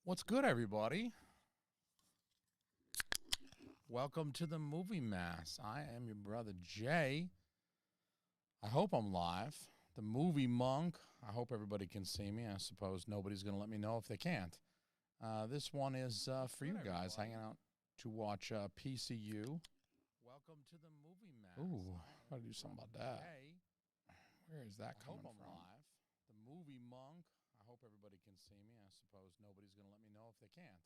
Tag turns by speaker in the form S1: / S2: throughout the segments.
S1: What's good, everybody? Welcome to the Movie Mass. I am your brother Jay. I hope I'm live. The Movie Monk. I hope everybody can see me. I suppose nobody's going to let me know if they can't. This one is for you guys hanging out to watch PCU. Welcome to the Movie Mass. Ooh, gotta do something about that. Where is that coming from? Live. The Movie Monk. I hope everybody can see me. I suppose nobody's going to let me know if they can't.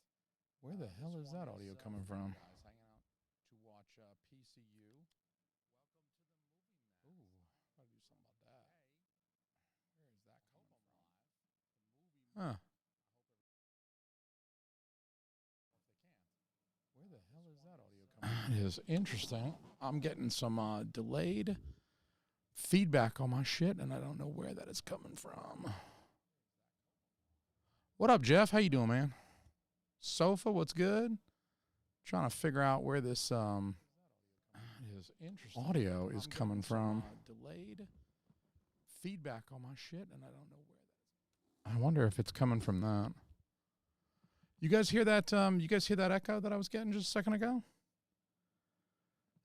S1: Where the hell is that audio coming from? Guys hanging out to watch PCU. Welcome to the Movie Mass. Ooh, gotta do something about that. Where is that coming from? Huh. Where the hell is that audio coming from? It is interesting. I'm getting some delayed feedback on my shit, and I don't know where that is coming from. What up, Jeff? How you doing, man? Sofa, what's good? Trying to figure out where this audio is coming from. Delayed feedback on my shit, and I don't know where that is. I wonder if it's coming from that. You guys hear that? You guys hear that echo that I was getting just a second ago?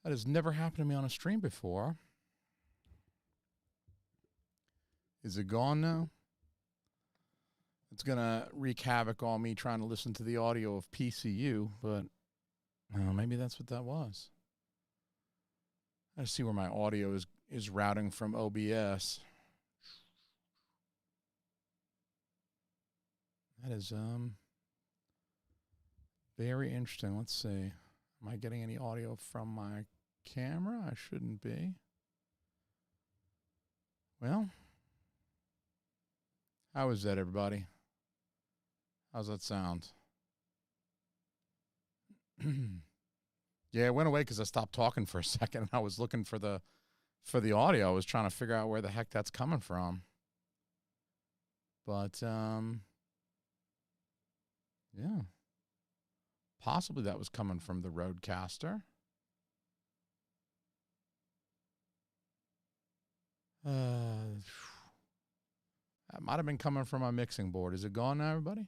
S1: That has never happened to me on a stream before. Is it gone now? It's going to wreak havoc on me trying to listen to the audio of PCU, but maybe that's what that was. I see where my audio is routing from OBS. That is very interesting. Let's see. Am I getting any audio from my camera? I shouldn't be. Well, how is that, everybody? How's that sound? Yeah, it went away because I stopped talking for a second, and I was looking for the audio. I was trying to figure out where the heck that's coming from. But yeah, possibly that was coming from the Rodecaster. That might have been coming from my mixing board. Is it gone now, everybody?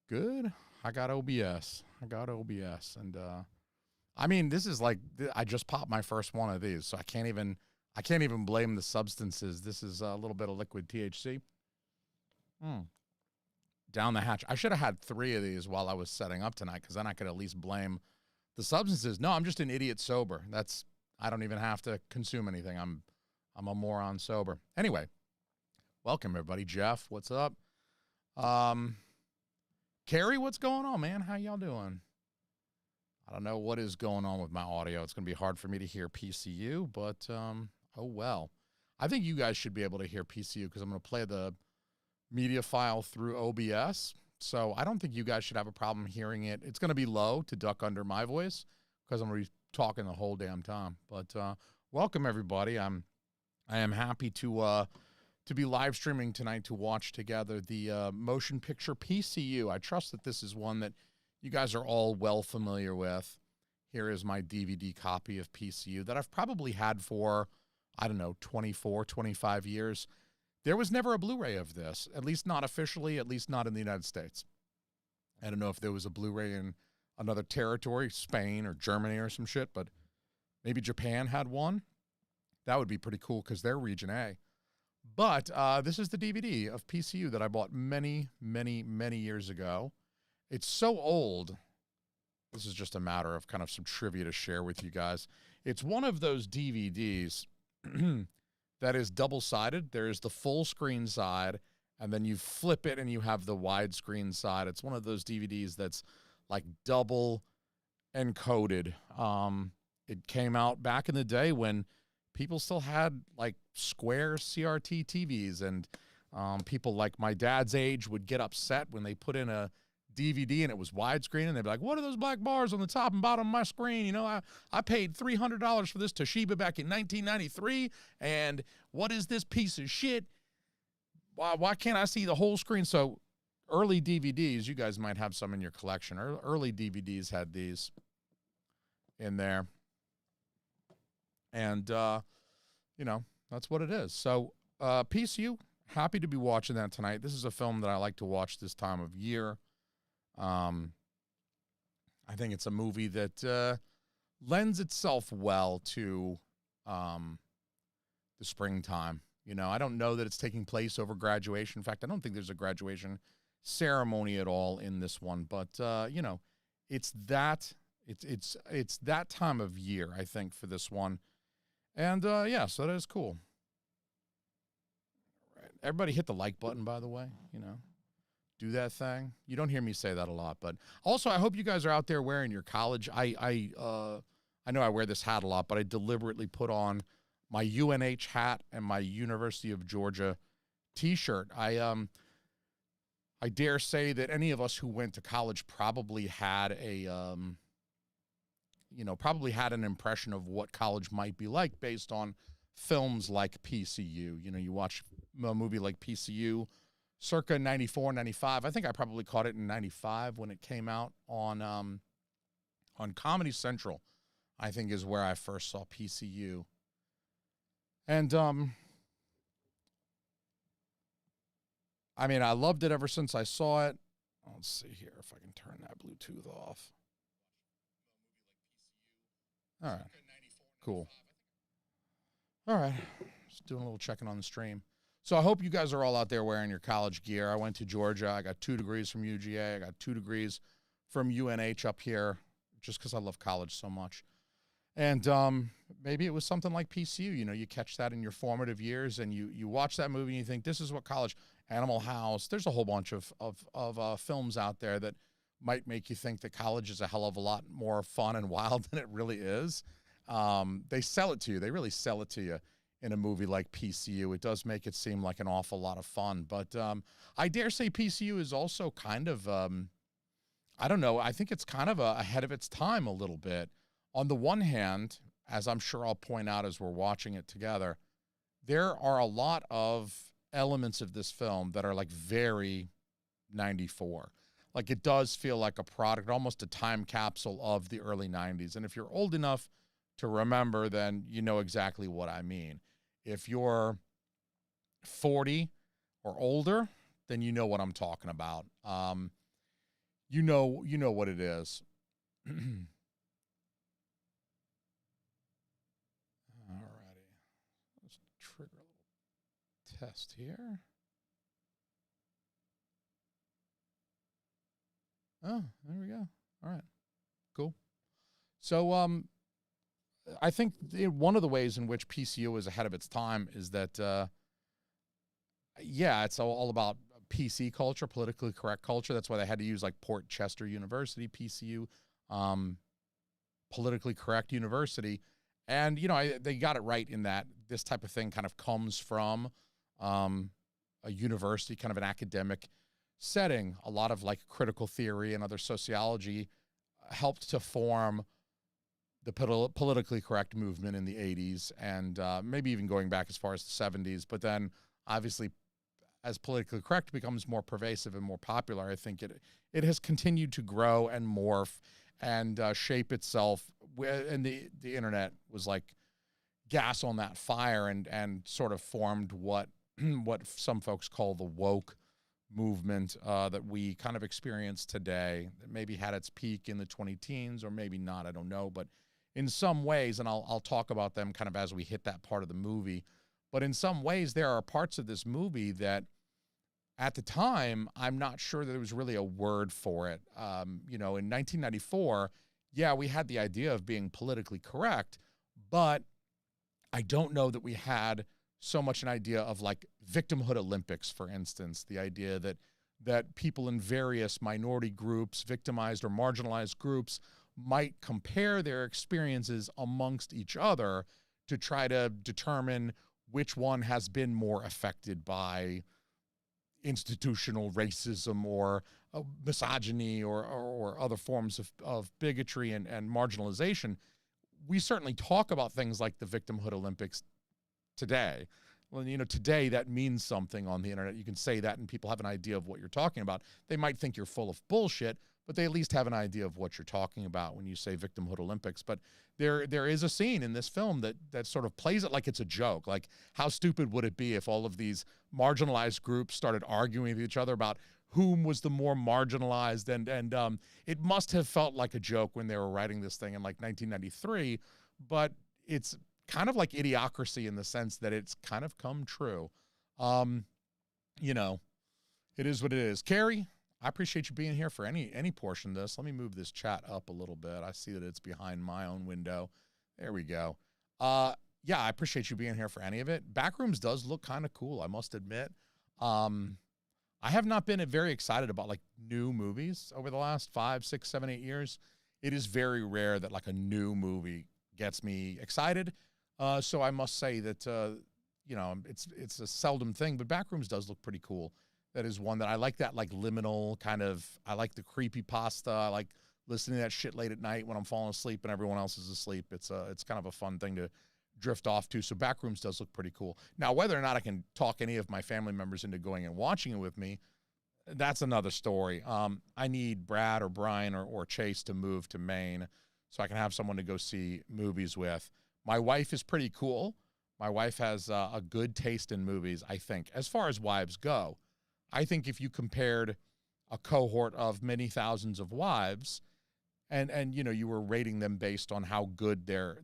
S1: Good. I got OBS. And I mean, this is like, I just popped my first one of these, so I can't even blame the substances. This is a little bit of liquid THC. Down the hatch. I should have had 3 of these while I was setting up tonight, because then I could at least blame the substances. No, I'm just an idiot sober. I don't even have to consume anything. I'm a moron sober. Anyway, welcome everybody. Jeff, what's up? Carrie, what's going on, man? How y'all doing? I don't know what is going on with my audio. It's going to be hard for me to hear PCU, but oh well. I think you guys should be able to hear PCU because I'm going to play the media file through OBS. So I don't think you guys should have a problem hearing it. It's going to be low to duck under my voice because I'm going to be talking the whole damn time. But welcome, everybody. I am happy to be live streaming tonight to watch together the motion picture PCU. I trust that this is one that you guys are all well familiar with. Here is my DVD copy of PCU that I've probably had for, I don't know, 24, 25 years. There was never a Blu-ray of this, at least not officially, at least not in the United States. I don't know if there was a Blu-ray in another territory, Spain or Germany or some shit, but maybe Japan had one. That would be pretty cool because they're Region A. But this is the DVD of PCU that I bought many, many, many years ago. It's so old. This is just a matter of kind of some trivia to share with you guys. It's one of those DVDs that is double-sided. There is the full screen side, and then you flip it and you have the widescreen side. It's one of those DVDs that's like double encoded. It came out back in the day when people still had like square CRT TVs, and people like my dad's age would get upset when they put in a DVD and it was widescreen, and they'd be like, what are those black bars on the top and bottom of my screen? You know, I paid $300 for this Toshiba back in 1993, and what is this piece of shit? Why can't I see the whole screen? So early DVDs, you guys might have some in your collection. Early DVDs had these in there. And, you know, that's what it is. So PCU, happy to be watching that tonight. This is a film that I like to watch this time of year. I think it's a movie that lends itself well to the springtime. You know, I don't know that it's taking place over graduation. In fact, I don't think there's a graduation ceremony at all in this one. But you know, it's that time of year, I think, for this one. And yeah, so that is cool. All right. Everybody hit the like button, by the way. You know, do that thing. You don't hear me say that a lot, but also I hope you guys are out there wearing your college. I know I wear this hat a lot, but I deliberately put on my UNH hat and my University of Georgia T-shirt. I dare say that any of us who went to college probably had an impression of what college might be like based on films like PCU. You know, you watch a movie like PCU circa 94, 95. I think I probably caught it in 95 when it came out on Comedy Central, I think is where I first saw PCU. And, I mean, I loved it ever since I saw it. Let's see here if I can turn that Bluetooth off. All right. Cool. All right. Just doing a little checking on the stream. So I hope you guys are all out there wearing your college gear. I went to Georgia. I got 2 degrees from UGA. I got 2 degrees from UNH up here just because I love college so much. And maybe it was something like PCU. You know, you catch that in your formative years and you watch that movie and you think, this is what college, Animal House. There's a whole bunch of films out there that might make you think that college is a hell of a lot more fun and wild than it really is. They sell it to you. They really sell it to you in a movie like PCU. It does make it seem like an awful lot of fun. But I dare say PCU is also kind of, I don't know, I think it's kind of ahead of its time a little bit. On the one hand, as I'm sure I'll point out as we're watching it together, there are a lot of elements of this film that are like very 94. Like it does feel like a product, almost a time capsule of the early 90s. And if you're old enough to remember, then you know exactly what I mean. If you're 40 or older, then you know what I'm talking about. You know what it is. Alrighty. Let's trigger a little test here. Oh, there we go. All right. Cool. So, I think one of the ways in which PCU is ahead of its time is that, it's all about PC culture, politically correct culture. That's why they had to use like Port Chester University, PCU, politically correct university. And, you know, they got it right in that this type of thing kind of comes from a university, kind of an academic setting. A lot of like critical theory and other sociology helped to form the politically correct movement in the 80s and maybe even going back as far as the 70s. But then obviously as politically correct becomes more pervasive and more popular, I think it has continued to grow and morph and shape itself. And the internet was like gas on that fire and sort of formed what some folks call the woke movement that we kind of experience today. That maybe had its peak in the 20-teens or maybe not, I don't know. But in some ways, and I'll talk about them kind of as we hit that part of the movie, but in some ways there are parts of this movie that at the time, I'm not sure that there was really a word for it. You know, in 1994, yeah, we had the idea of being politically correct, but I don't know that we had so much an idea of like victimhood Olympics, for instance, the idea that people in various minority groups, victimized or marginalized groups, might compare their experiences amongst each other to try to determine which one has been more affected by institutional racism or misogyny or other forms of bigotry and marginalization. We certainly talk about things like the victimhood Olympics today. Well, you know, today that means something on the internet. You can say that and people have an idea of what you're talking about. They might think you're full of bullshit, but they at least have an idea of what you're talking about when you say Victimhood Olympics. But there is a scene in this film that sort of plays it like it's a joke. Like, how stupid would it be if all of these marginalized groups started arguing with each other about whom was the more marginalized? And it must have felt like a joke when they were writing this thing in like 1993, but it's kind of like Idiocracy in the sense that it's kind of come true. You know, it is what it is. Carrie, I appreciate you being here for any portion of this. Let me move this chat up a little bit. I see that it's behind my own window. There we go. Yeah, I appreciate you being here for any of it. Backrooms does look kind of cool, I must admit. I have not been very excited about like new movies over the last 5, 6, 7, 8 years. It is very rare that like a new movie gets me excited. So I must say that, you know, it's a seldom thing, but Backrooms does look pretty cool. That is one that I like, that like liminal kind of, I like the creepypasta. I like listening to that shit late at night when I'm falling asleep and everyone else is asleep. It's kind of a fun thing to drift off to. So Backrooms does look pretty cool. Now, whether or not I can talk any of my family members into going and watching it with me, that's another story. I need Brad or Brian or Chase to move to Maine so I can have someone to go see movies with. My wife is pretty cool. My wife has a good taste in movies, I think. As far as wives go, I think if you compared a cohort of many thousands of wives and you know, you were rating them based on how good their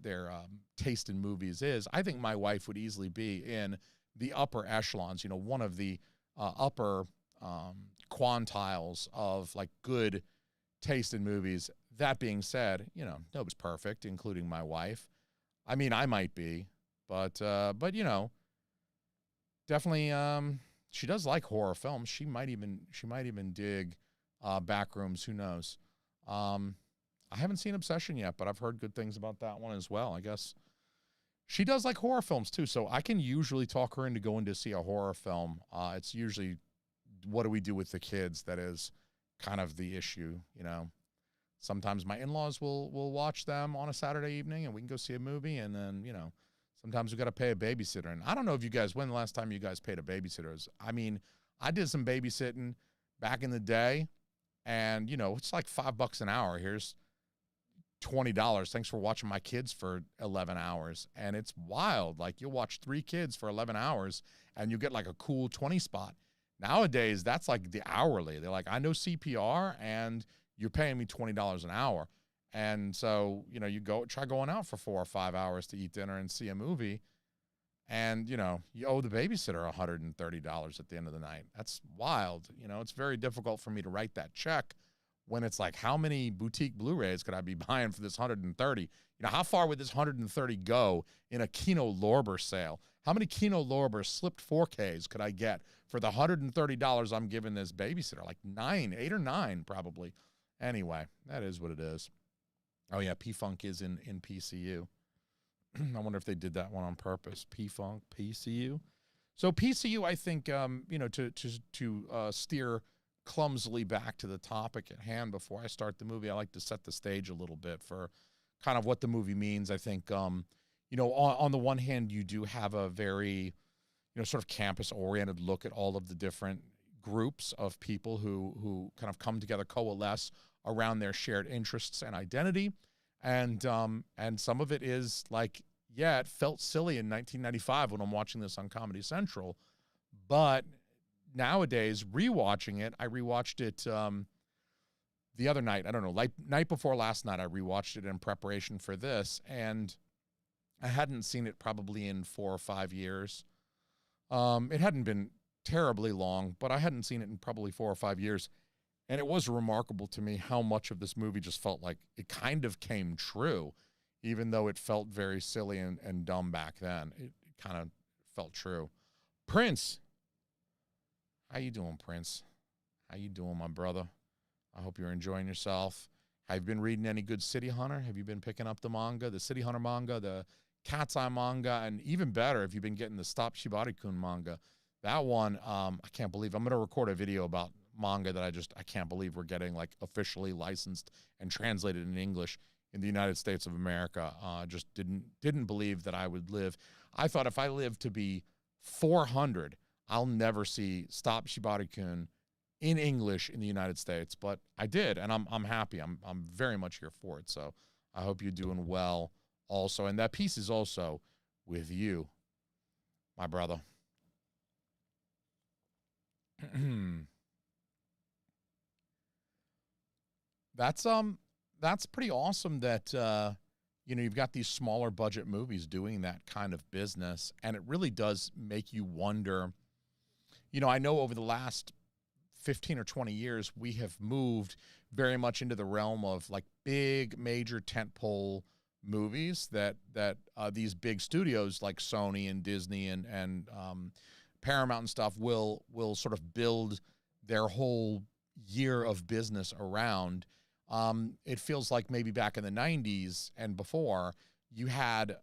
S1: taste in movies is, I think my wife would easily be in the upper echelons, you know, one of the upper quantiles of like good taste in movies. That being said, you know, nobody's perfect, including my wife. I mean, I might be, but you know, definitely, she does like horror films. She might even dig Backrooms. Who knows? I haven't seen Obsession yet, but I've heard good things about that one as well. I guess she does like horror films too, so I can usually talk her into going to see a horror film. It's usually, what do we do with the kids? That is kind of the issue, you know. Sometimes my in-laws will watch them on a Saturday evening and we can go see a movie, and then, you know, sometimes we got to pay a babysitter. And I don't know if you guys, when the last time you guys paid a babysitter? I mean, I did some babysitting back in the day, and, you know, it's like $5 an hour. Here's $20. Thanks for watching my kids for 11 hours. And it's wild. Like, you'll watch 3 kids for 11 hours and you get like a cool 20 spot. Nowadays, that's like the hourly. They're like, I know CPR and you're paying me $20 an hour. And so, you know, you try going out for 4 or 5 hours to eat dinner and see a movie, and, you know, you owe the babysitter $130 at the end of the night. That's wild. You know, it's very difficult for me to write that check when it's like, how many boutique Blu-rays could I be buying for this 130? You know, how far would this 130 go in a Kino Lorber sale? How many Kino Lorber slipped 4Ks could I get for the $130 I'm giving this babysitter? Like 8 or 9 probably. Anyway, that is what it is. Oh, yeah, P-Funk is in PCU. I wonder if they did that one on purpose. P-Funk, PCU. So PCU, I think, you know, to steer clumsily back to the topic at hand before I start the movie, I like to set the stage a little bit for kind of what the movie means. I think, you know, on the one hand, you do have a very, you know, sort of campus-oriented look at all of the different groups of people who kind of come together, coalesce around their shared interests and identity. And some of it is like, yeah, it felt silly in 1995 when I'm watching this on Comedy Central, but nowadays, rewatching it, I rewatched it the other night. I don't know, like night before last night, I rewatched it in preparation for this, and I hadn't seen it probably in 4 or 5 years. It hadn't been terribly long, but I hadn't seen it in probably 4 or 5 years. And it was remarkable to me how much of this movie just felt like it kind of came true, even though it felt very silly and dumb back then. It kind of felt true. Prince, how you doing, Prince? How you doing, my brother? I hope you're enjoying yourself. Have you been reading any good City Hunter? Have you been picking up the manga, the City Hunter manga, the Cat's Eye manga, and even better, if you've been getting the Stop Shibari-kun manga? That one, I can't believe. I'm going to record a video about manga that I can't believe we're getting like officially licensed and translated in English in the United States of America. Just didn't believe that I would live. I thought if I lived to be 400, I'll never see Stop Shibari-kun in English in the United States, but I did, and I'm happy. I'm very much here for it. So I hope you're doing well also. And that piece is also with you, my brother. That's pretty awesome that you've got these smaller budget movies doing that kind of business, and it really does make you wonder. I know over the last 15 or 20 years, we have moved very much into the realm of like big major tentpole movies that these big studios like Sony and Disney and Paramount and stuff will sort of build their whole year of business around. It feels like maybe back in the 90s and before, you had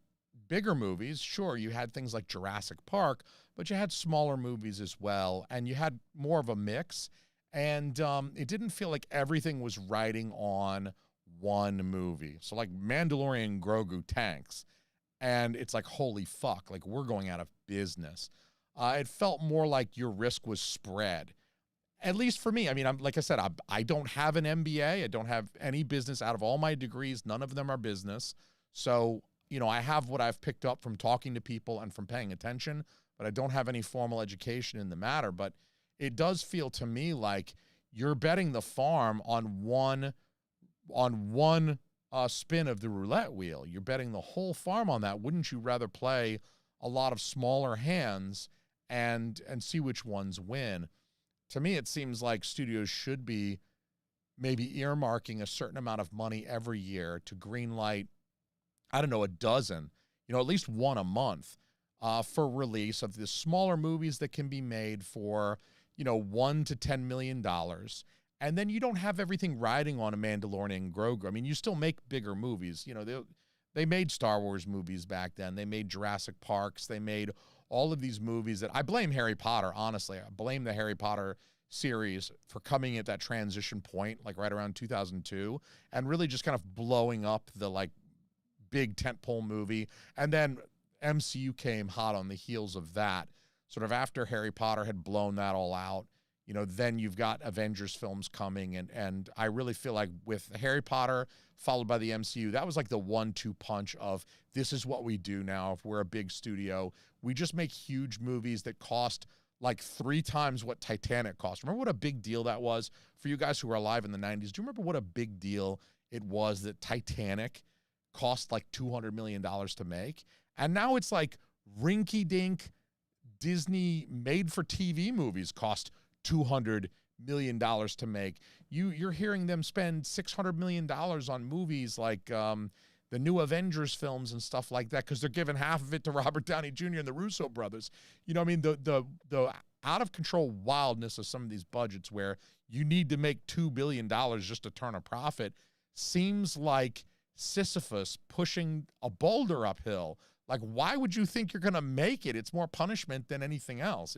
S1: bigger movies. Sure, you had things like Jurassic Park, but you had smaller movies as well, and you had more of a mix. And it didn't feel like everything was riding on one movie. So like Mandalorian Grogu tanks, and it's like, holy fuck, like we're going out of business. It felt more like your risk was spread. At least for me. I mean, like I said, I don't have an MBA. I don't have any business out of all my degrees. None of them are business. So, I have what I've picked up from talking to people and from paying attention, but I don't have any formal education in the matter. But it does feel to me like you're betting the farm on one spin of the roulette wheel. You're betting the whole farm on that. Wouldn't you rather play a lot of smaller hands and see which ones win? To me, it seems like studios should be maybe earmarking a certain amount of money every year to greenlight, I don't know, a dozen, at least one a month for release of the smaller movies that can be made for, $1 to $10 million. And then you don't have everything riding on a Mandalorian and Grogu. I mean, you still make bigger movies. They made Star Wars movies back then. They made Jurassic Parks. They made all of these movies that I blame Harry Potter, honestly. I blame the Harry Potter series for coming at that transition point, like right around 2002, and really just kind of blowing up the like big tentpole movie. And then MCU came hot on the heels of that. Sort of after Harry Potter had blown that all out, then you've got Avengers films coming. And I really feel like with Harry Potter followed by the MCU, that was like the 1-2 punch of this is what we do now. If we're a big studio, we just make huge movies that cost like 3 times what Titanic cost. Remember what a big deal that was for you guys who were alive in the 90s? Do you remember what a big deal it was that Titanic cost like $200 million to make? And now it's like rinky-dink Disney made-for-TV movies cost $200 million to make. You're hearing them spend $600 million on movies like the new Avengers films and stuff like that because they're giving half of it to Robert Downey Jr. and the Russo brothers. The out of control wildness of some of these budgets where you need to make $2 billion just to turn a profit seems like Sisyphus pushing a boulder uphill. Like, why would you think you're going to make it? It's more punishment than anything else.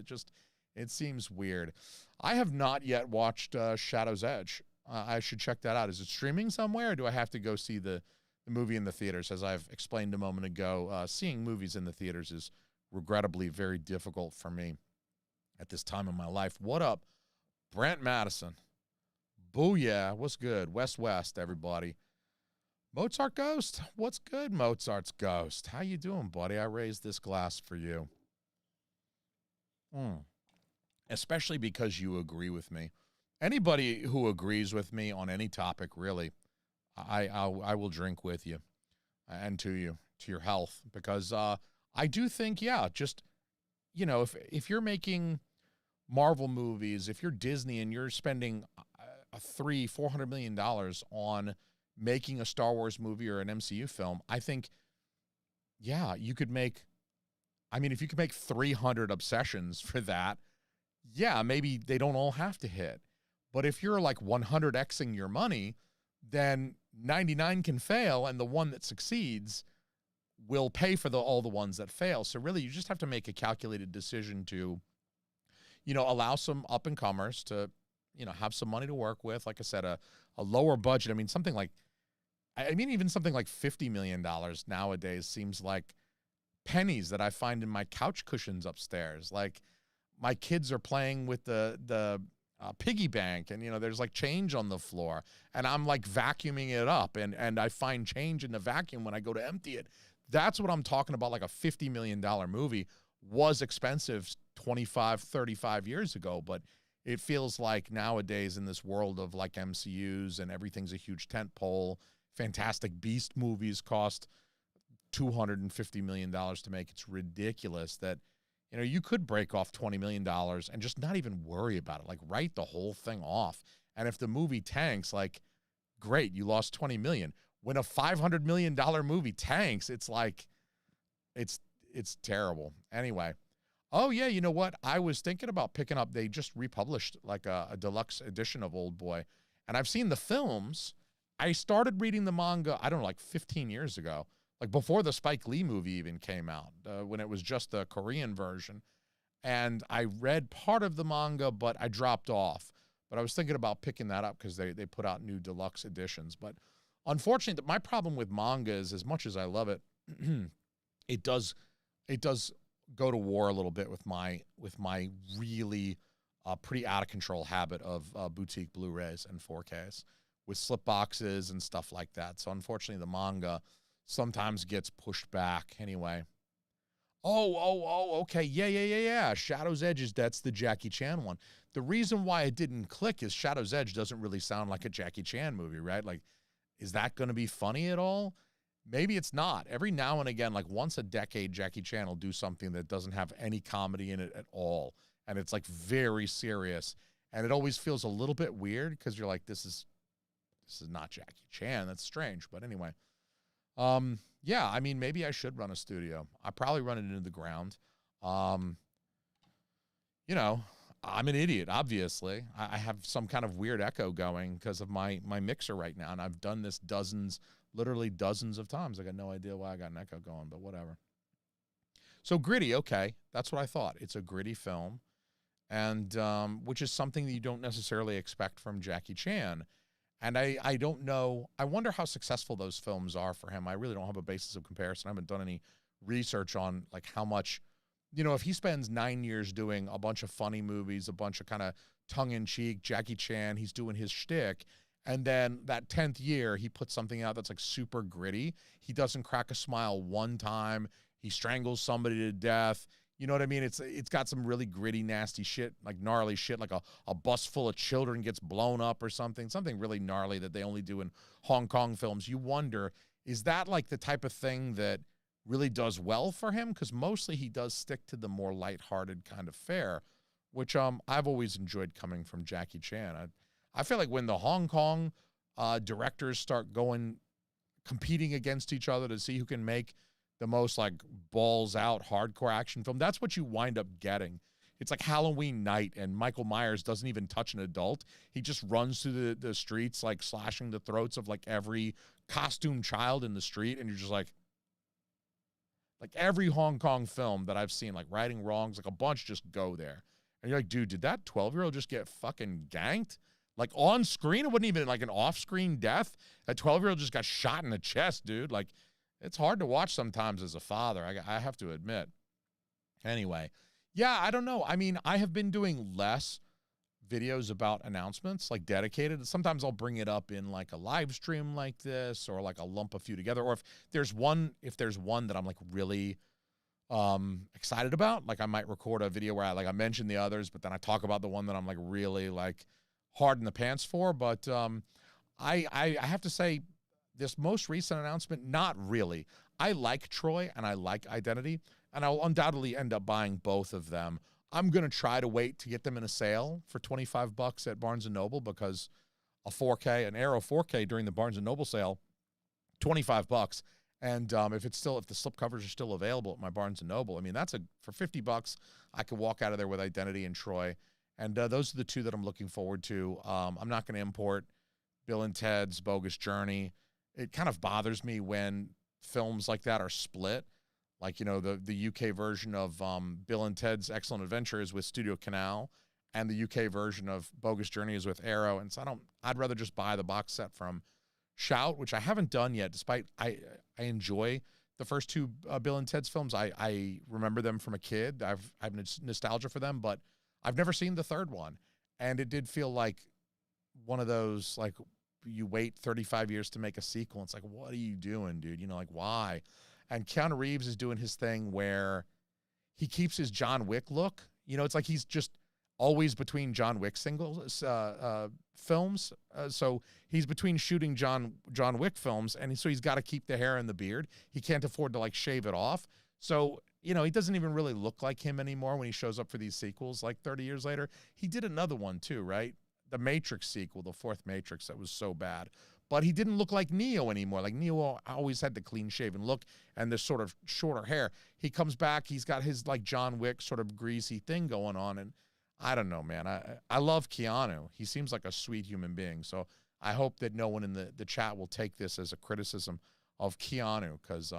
S1: It seems weird. I have not yet watched Shadow's Edge. I should check that out. Is it streaming somewhere, or do I have to go see the movie in the theaters? As I've explained a moment ago, seeing movies in the theaters is regrettably very difficult for me at this time in my life. What up, Brent Madison? Booyah. What's good? West, everybody. Mozart Ghost. What's good, Mozart's Ghost? How you doing, buddy? I raised this glass for you. Especially because you agree with me. Anybody who agrees with me on any topic, really, I will drink with you and to you, to your health, because I do think, just, if you're making Marvel movies, if you're Disney and you're spending $400 million on making a Star Wars movie or an MCU film, I think, you could make, if you could make 300 obsessions for that, maybe they don't all have to hit. But if you're like 100xing your money, then 99 can fail, and the one that succeeds will pay for all the ones that fail. So really, you just have to make a calculated decision to, allow some up-and-comers to, have some money to work with. Like I said, a lower budget. Even something like $50 million nowadays seems like pennies that I find in my couch cushions upstairs. Like, my kids are playing with the piggy bank, and there's like change on the floor, and I'm like vacuuming it up, and I find change in the vacuum when I go to empty it. That's what I'm talking about. Like a $50 million movie was expensive 25, 35 years ago, but it feels like nowadays in this world of like MCUs and everything's a huge tent pole, Fantastic Beast movies cost $250 million to make. It's ridiculous that, you could break off $20 million and just not even worry about it. Like, write the whole thing off. And if the movie tanks, like, great, you lost $20 million. When a $500 million movie tanks, it's like, it's terrible. Anyway. Oh, yeah, you know what? I was thinking about picking up, they just republished like a deluxe edition of Old Boy. And I've seen the films. I started reading the manga, I don't know, like 15 years ago. Like before the Spike Lee movie even came out, when it was just the Korean version. And I read part of the manga, but I dropped off. But I was thinking about picking that up because they put out new deluxe editions. But unfortunately, my problem with manga is, as much as I love it, it does go to war a little bit with my really pretty out of control habit of boutique Blu-rays and 4Ks with slip boxes and stuff like that. So unfortunately, the manga sometimes gets pushed back. Anyway. Okay. Yeah. Shadow's Edge that's the Jackie Chan one. The reason why it didn't click is Shadow's Edge doesn't really sound like a Jackie Chan movie, right? Like, is that going to be funny at all? Maybe it's not. Every now and again, like once a decade, Jackie Chan will do something that doesn't have any comedy in it at all. And it's like very serious. And it always feels a little bit weird because you're like, this is not Jackie Chan. That's strange. But anyway. Yeah, I mean, maybe I should run a studio. I probably run it into the ground. I'm an idiot, obviously. I have some kind of weird echo going because of my mixer right now. And I've done this literally dozens of times. I got no idea why I got an echo going, but whatever. So gritty, okay. That's what I thought. It's a gritty film, and which is something that you don't necessarily expect from Jackie Chan. And I don't know. I wonder how successful those films are for him. I really don't have a basis of comparison. I haven't done any research on like how much, if he spends 9 years doing a bunch of funny movies, a bunch of kind of tongue-in-cheek, Jackie Chan, he's doing his shtick. And then that 10th year, he puts something out that's like super gritty. He doesn't crack a smile one time. He strangles somebody to death. You know what I mean? It's got some really gritty, nasty shit, like gnarly shit, like a bus full of children gets blown up or something really gnarly that they only do in Hong Kong films. You wonder, is that like the type of thing that really does well for him? Because mostly he does stick to the more lighthearted kind of fare, which I've always enjoyed coming from Jackie Chan. I feel like when the Hong Kong directors start competing against each other to see who can make the most like balls out hardcore action film, that's what you wind up getting. It's like Halloween Night, and Michael Myers doesn't even touch an adult. He just runs through the streets, like slashing the throats of like every costume child in the street. And you're just like every Hong Kong film that I've seen, like Righting Wrongs, like a bunch just go there. And you're like, dude, did that 12-year-old just get fucking ganked? Like on screen? It wasn't even like an off-screen death. That 12-year-old just got shot in the chest, dude. Like, it's hard to watch sometimes as a father, I have to admit. Anyway, yeah, I don't know. I mean, I have been doing less videos about announcements, like dedicated. Sometimes I'll bring it up in like a live stream like this, or like I'll lump a few together. Or if there's one that I'm like really excited about, like I might record a video where I mention the others, but then I talk about the one that I'm like really like hard in the pants for. But I have to say, this most recent announcement, not really. I like Troy and I like Identity, and I'll undoubtedly end up buying both of them. I'm going to try to wait to get them in a sale for $25 at Barnes & Noble, because an Arrow 4K during the Barnes & Noble sale, $25. And if the slipcovers are still available at my Barnes & Noble, I mean, for $50, I could walk out of there with Identity and Troy. And those are the two that I'm looking forward to. I'm not going to import Bill and Ted's Bogus Journey. It kind of bothers me when films like that are split. Like, the UK version of Bill and Ted's Excellent Adventure is with Studio Canal, and the UK version of Bogus Journey is with Arrow. And so I'd rather just buy the box set from Shout, which I haven't done yet, despite I enjoy the first two Bill and Ted's films. I remember them from a kid. I've nostalgia for them, but I've never seen the third one. And it did feel like one of those, like, you wait 35 years to make a sequel. It's like, what are you doing, dude? You know, like, why? And Keanu Reeves is doing his thing where he keeps his John Wick look. You know, it's like he's just always between John Wick films. So he's between shooting John Wick films, and so he's got to keep the hair and the beard. He can't afford to, like, shave it off. So, you know, he doesn't even really look like him anymore when he shows up for these sequels, like 30 years later. He did another one too, right? The Matrix sequel, the fourth Matrix, that was so bad. But he didn't look like Neo anymore. Like, Neo always had the clean-shaven look and this sort of shorter hair. He comes back, he's got his, like, John Wick sort of greasy thing going on, and I don't know, man. I love Keanu. He seems like a sweet human being, so I hope that no one in the chat will take this as a criticism of Keanu, because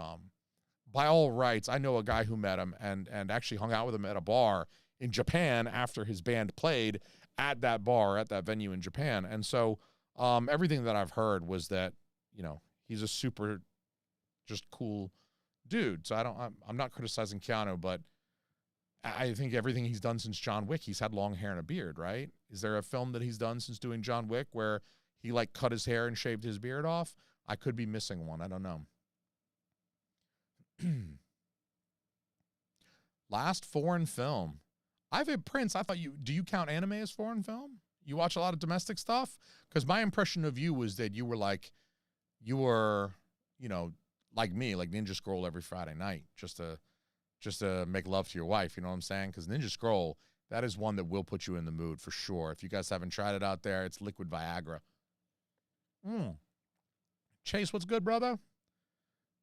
S1: by all rights, I know a guy who met him and actually hung out with him at a bar in Japan after his band played at that bar, at that venue in Japan. And so everything that I've heard was that, you know, he's a super just cool dude. So I'm not criticizing Keanu, but I think everything he's done since John Wick, he's had long hair and a beard, right? Is there a film that he's done since doing John Wick where he, like, cut his hair and shaved his beard off? I could be missing one. I don't know. Last foreign film. I've had Prince. I thought do you count anime as foreign film? You watch a lot of domestic stuff? Because my impression of you was that you were, you know, like me, like Ninja Scroll every Friday night, just to make love to your wife. You know what I'm saying? Because Ninja Scroll, that is one that will put you in the mood for sure. If you guys haven't tried it out there, it's liquid Viagra. Chase, what's good, brother?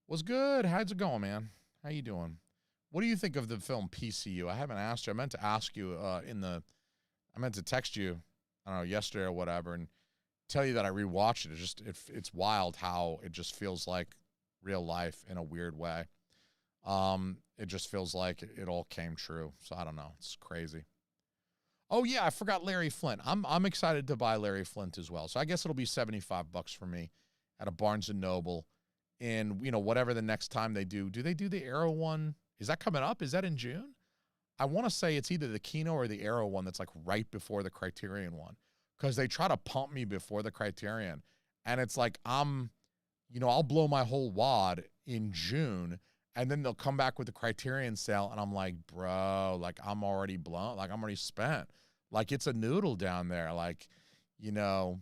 S1: What's good? How's it going, man? How you doing? What do you think of the film PCU? I haven't asked you. I meant to ask you I meant to text you, I don't know, yesterday or whatever, and tell you that I rewatched it. It's wild how it just feels like real life in a weird way. It just feels like it all came true. So I don't know. It's crazy. Oh yeah, I forgot Larry Flint. I'm excited to buy Larry Flint as well. So I guess it'll be $75 for me at a Barnes & Noble. In, you know, whatever the next time they do. Do they do the Arrow one? Is that coming up? Is that in June? I want to say it's either the Kino or the Arrow one that's, like, right before the Criterion one. Because they try to pump me before the Criterion. And it's like, I'll blow my whole wad in June, and then they'll come back with the Criterion sale, and I'm like, bro, like, I'm already blown. Like, I'm already spent. Like, it's a noodle down there. Like, you know,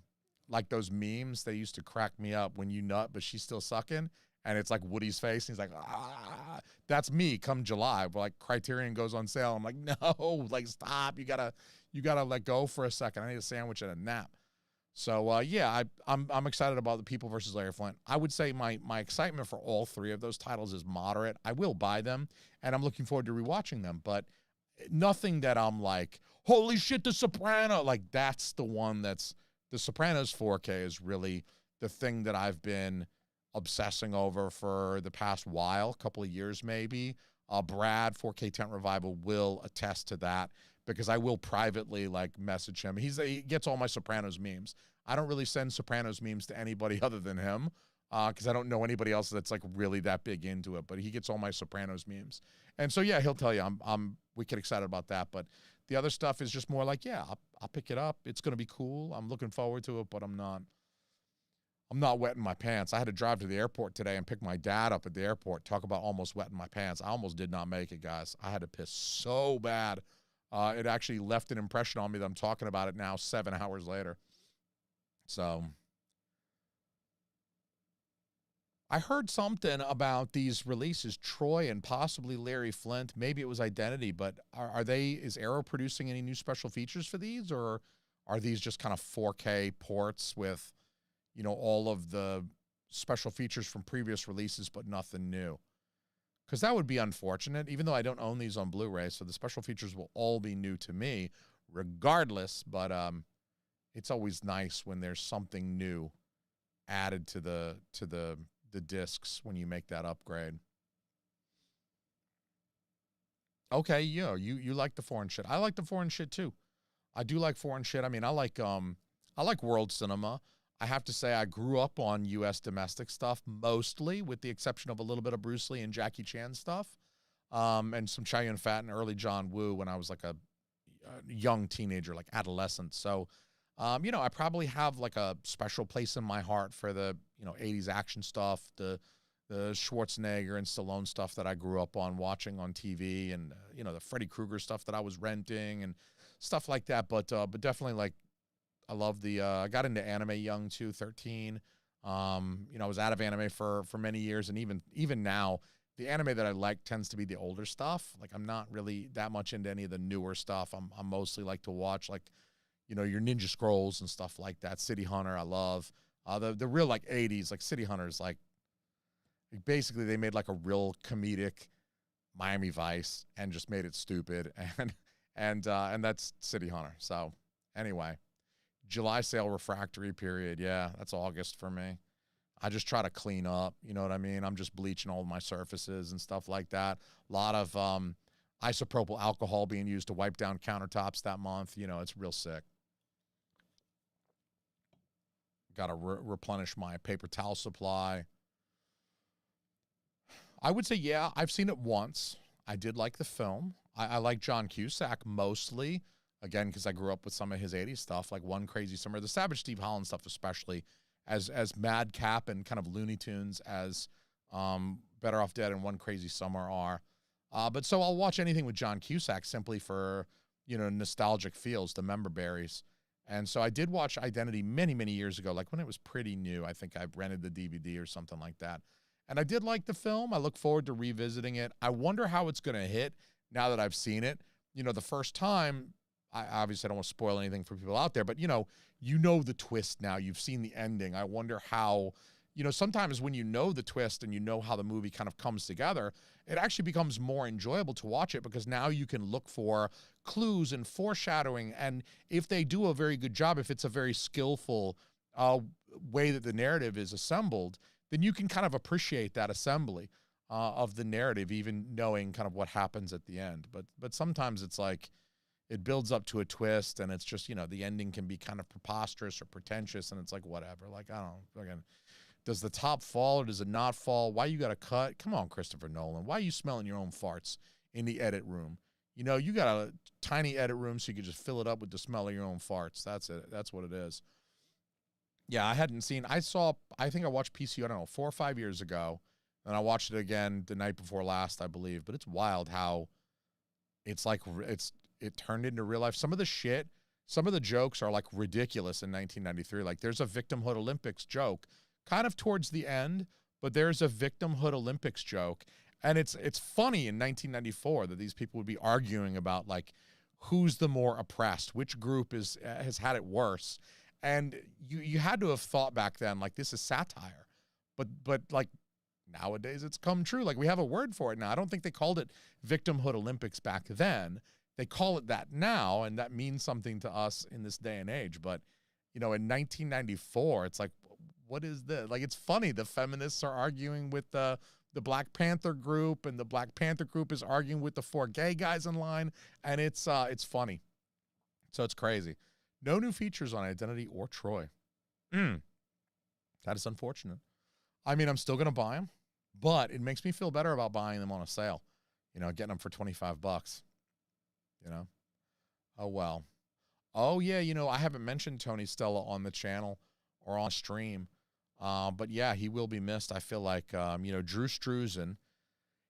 S1: like those memes, they used to crack me up when you nut, but she's still sucking. And it's like Woody's face. And he's like, ah, that's me come July. But, like, Criterion goes on sale. I'm like, no, like, stop. You gotta let go for a second. I need a sandwich and a nap. So, yeah, I'm excited about The People versus Larry Flint. I would say my excitement for all three of those titles is moderate. I will buy them, and I'm looking forward to rewatching them. But nothing that I'm like, holy shit, The Soprano. Like, that's the one that's, The Sopranos 4K is really the thing that I've been obsessing over for the past while, couple of years maybe. Brad, 4K Tent Revival, will attest to that, because I will privately, like, message him. He gets all my Sopranos memes. I don't really send Sopranos memes to anybody other than him, because I don't know anybody else that's, like, really that big into it. But he gets all my Sopranos memes. And so, yeah, he'll tell you we get excited about that. But the other stuff is just more like, yeah, I'll pick it up. It's going to be cool. I'm looking forward to it, but I'm not wetting my pants. I had to drive to the airport today and pick my dad up at the airport. Talk about almost wetting my pants. I almost did not make it, guys. I had to piss so bad. It actually left an impression on me that I'm talking about it now 7 hours later. So I heard something about these releases, Troy and possibly Larry Flint. Maybe it was Identity, but is Arrow producing any new special features for these, or are these just kind of 4K ports with, you know, all of the special features from previous releases, but nothing new? Because that would be unfortunate, even though I don't own these on Blu-ray, so the special features will all be new to me regardless. But it's always nice when there's something new added to the discs when you make that upgrade. Okay, yeah, you like the foreign shit. I like the foreign shit too. I do like foreign shit. I mean, I like world cinema. I have to say I grew up on U.S. domestic stuff mostly, with the exception of a little bit of Bruce Lee and Jackie Chan stuff, and some Chow Yun-Fat and early John Woo when I was like a young teenager, like adolescent. So, I probably have like a special place in my heart for the, 80s action stuff, the Schwarzenegger and Stallone stuff that I grew up on watching on TV, and the Freddy Krueger stuff that I was renting and stuff like that. But definitely, like, I love I got into anime young too, 13. I was out of anime for many years, and even now, the anime that I like tends to be the older stuff. Like, I'm not really that much into any of the newer stuff. I'm mostly like to watch, like, your Ninja Scrolls and stuff like that. City Hunter, I love. The real, like, 80s, like City Hunter's like basically they made like a real comedic Miami Vice and just made it stupid, and that's City Hunter. So anyway, July sale refractory period. Yeah, that's August for me. I just try to clean up, you know what I mean? I'm just bleaching all of my surfaces and stuff like that. A lot of isopropyl alcohol being used to wipe down countertops that month. It's real sick. Got to replenish my paper towel supply. I would say, yeah, I've seen it once. I did like the film. I like John Cusack mostly, again, because I grew up with some of his 80s stuff, like One Crazy Summer, the Savage Steve Holland stuff especially, as madcap and kind of Looney Tunes as Better Off Dead and One Crazy Summer are. But so I'll watch anything with John Cusack simply for, nostalgic feels, the member berries. And so I did watch Identity many, many years ago, like when it was pretty new. I think I rented the DVD or something like that. And I did like the film. I look forward to revisiting it. I wonder how it's going to hit now that I've seen it. The first time, I obviously don't want to spoil anything for people out there, but you know the twist now. You've seen the ending. I wonder how, sometimes when you know the twist and you know how the movie kind of comes together, it actually becomes more enjoyable to watch it because now you can look for clues and foreshadowing. And if they do a very good job, if it's a very skillful way that the narrative is assembled, then you can kind of appreciate that assembly of the narrative, even knowing kind of what happens at the end. But sometimes it's like it builds up to a twist, and it's just, the ending can be kind of preposterous or pretentious, and it's like, whatever. Like, I don't know, again, does the top fall or does it not fall? Why you got to cut? Come on, Christopher Nolan. Why are you smelling your own farts in the edit room? You got a tiny edit room so you can just fill it up with the smell of your own farts. That's it. That's what it is. Yeah, I think I watched PCU, I don't know, 4 or 5 years ago, and I watched it again the night before last, I believe. But it's wild how it's like it turned into real life. Some of the jokes are like ridiculous in 1993. Like there's a Victimhood Olympics joke kind of towards the end, but there's a Victimhood Olympics joke, and it's funny in 1994 that these people would be arguing about like who's the more oppressed, which group has had it worse. And you had to have thought back then, like, this is satire. But like, nowadays it's come true. Like, we have a word for it now. I don't think they called it Victimhood Olympics back then. They call it that now, and that means something to us in this day and age. But, in 1994, it's like, what is this? Like, it's funny. The feminists are arguing with the Black Panther group, and the Black Panther group is arguing with the 4 gay guys in line, and it's funny. So it's crazy. No new features on Identity or Troy. That is unfortunate. I mean, I'm still going to buy them, but it makes me feel better about buying them on a sale. Getting them for $25. Oh, well. Oh, yeah, I haven't mentioned Tony Stella on the channel or on stream. But, yeah, he will be missed. I feel like, Drew Struzan,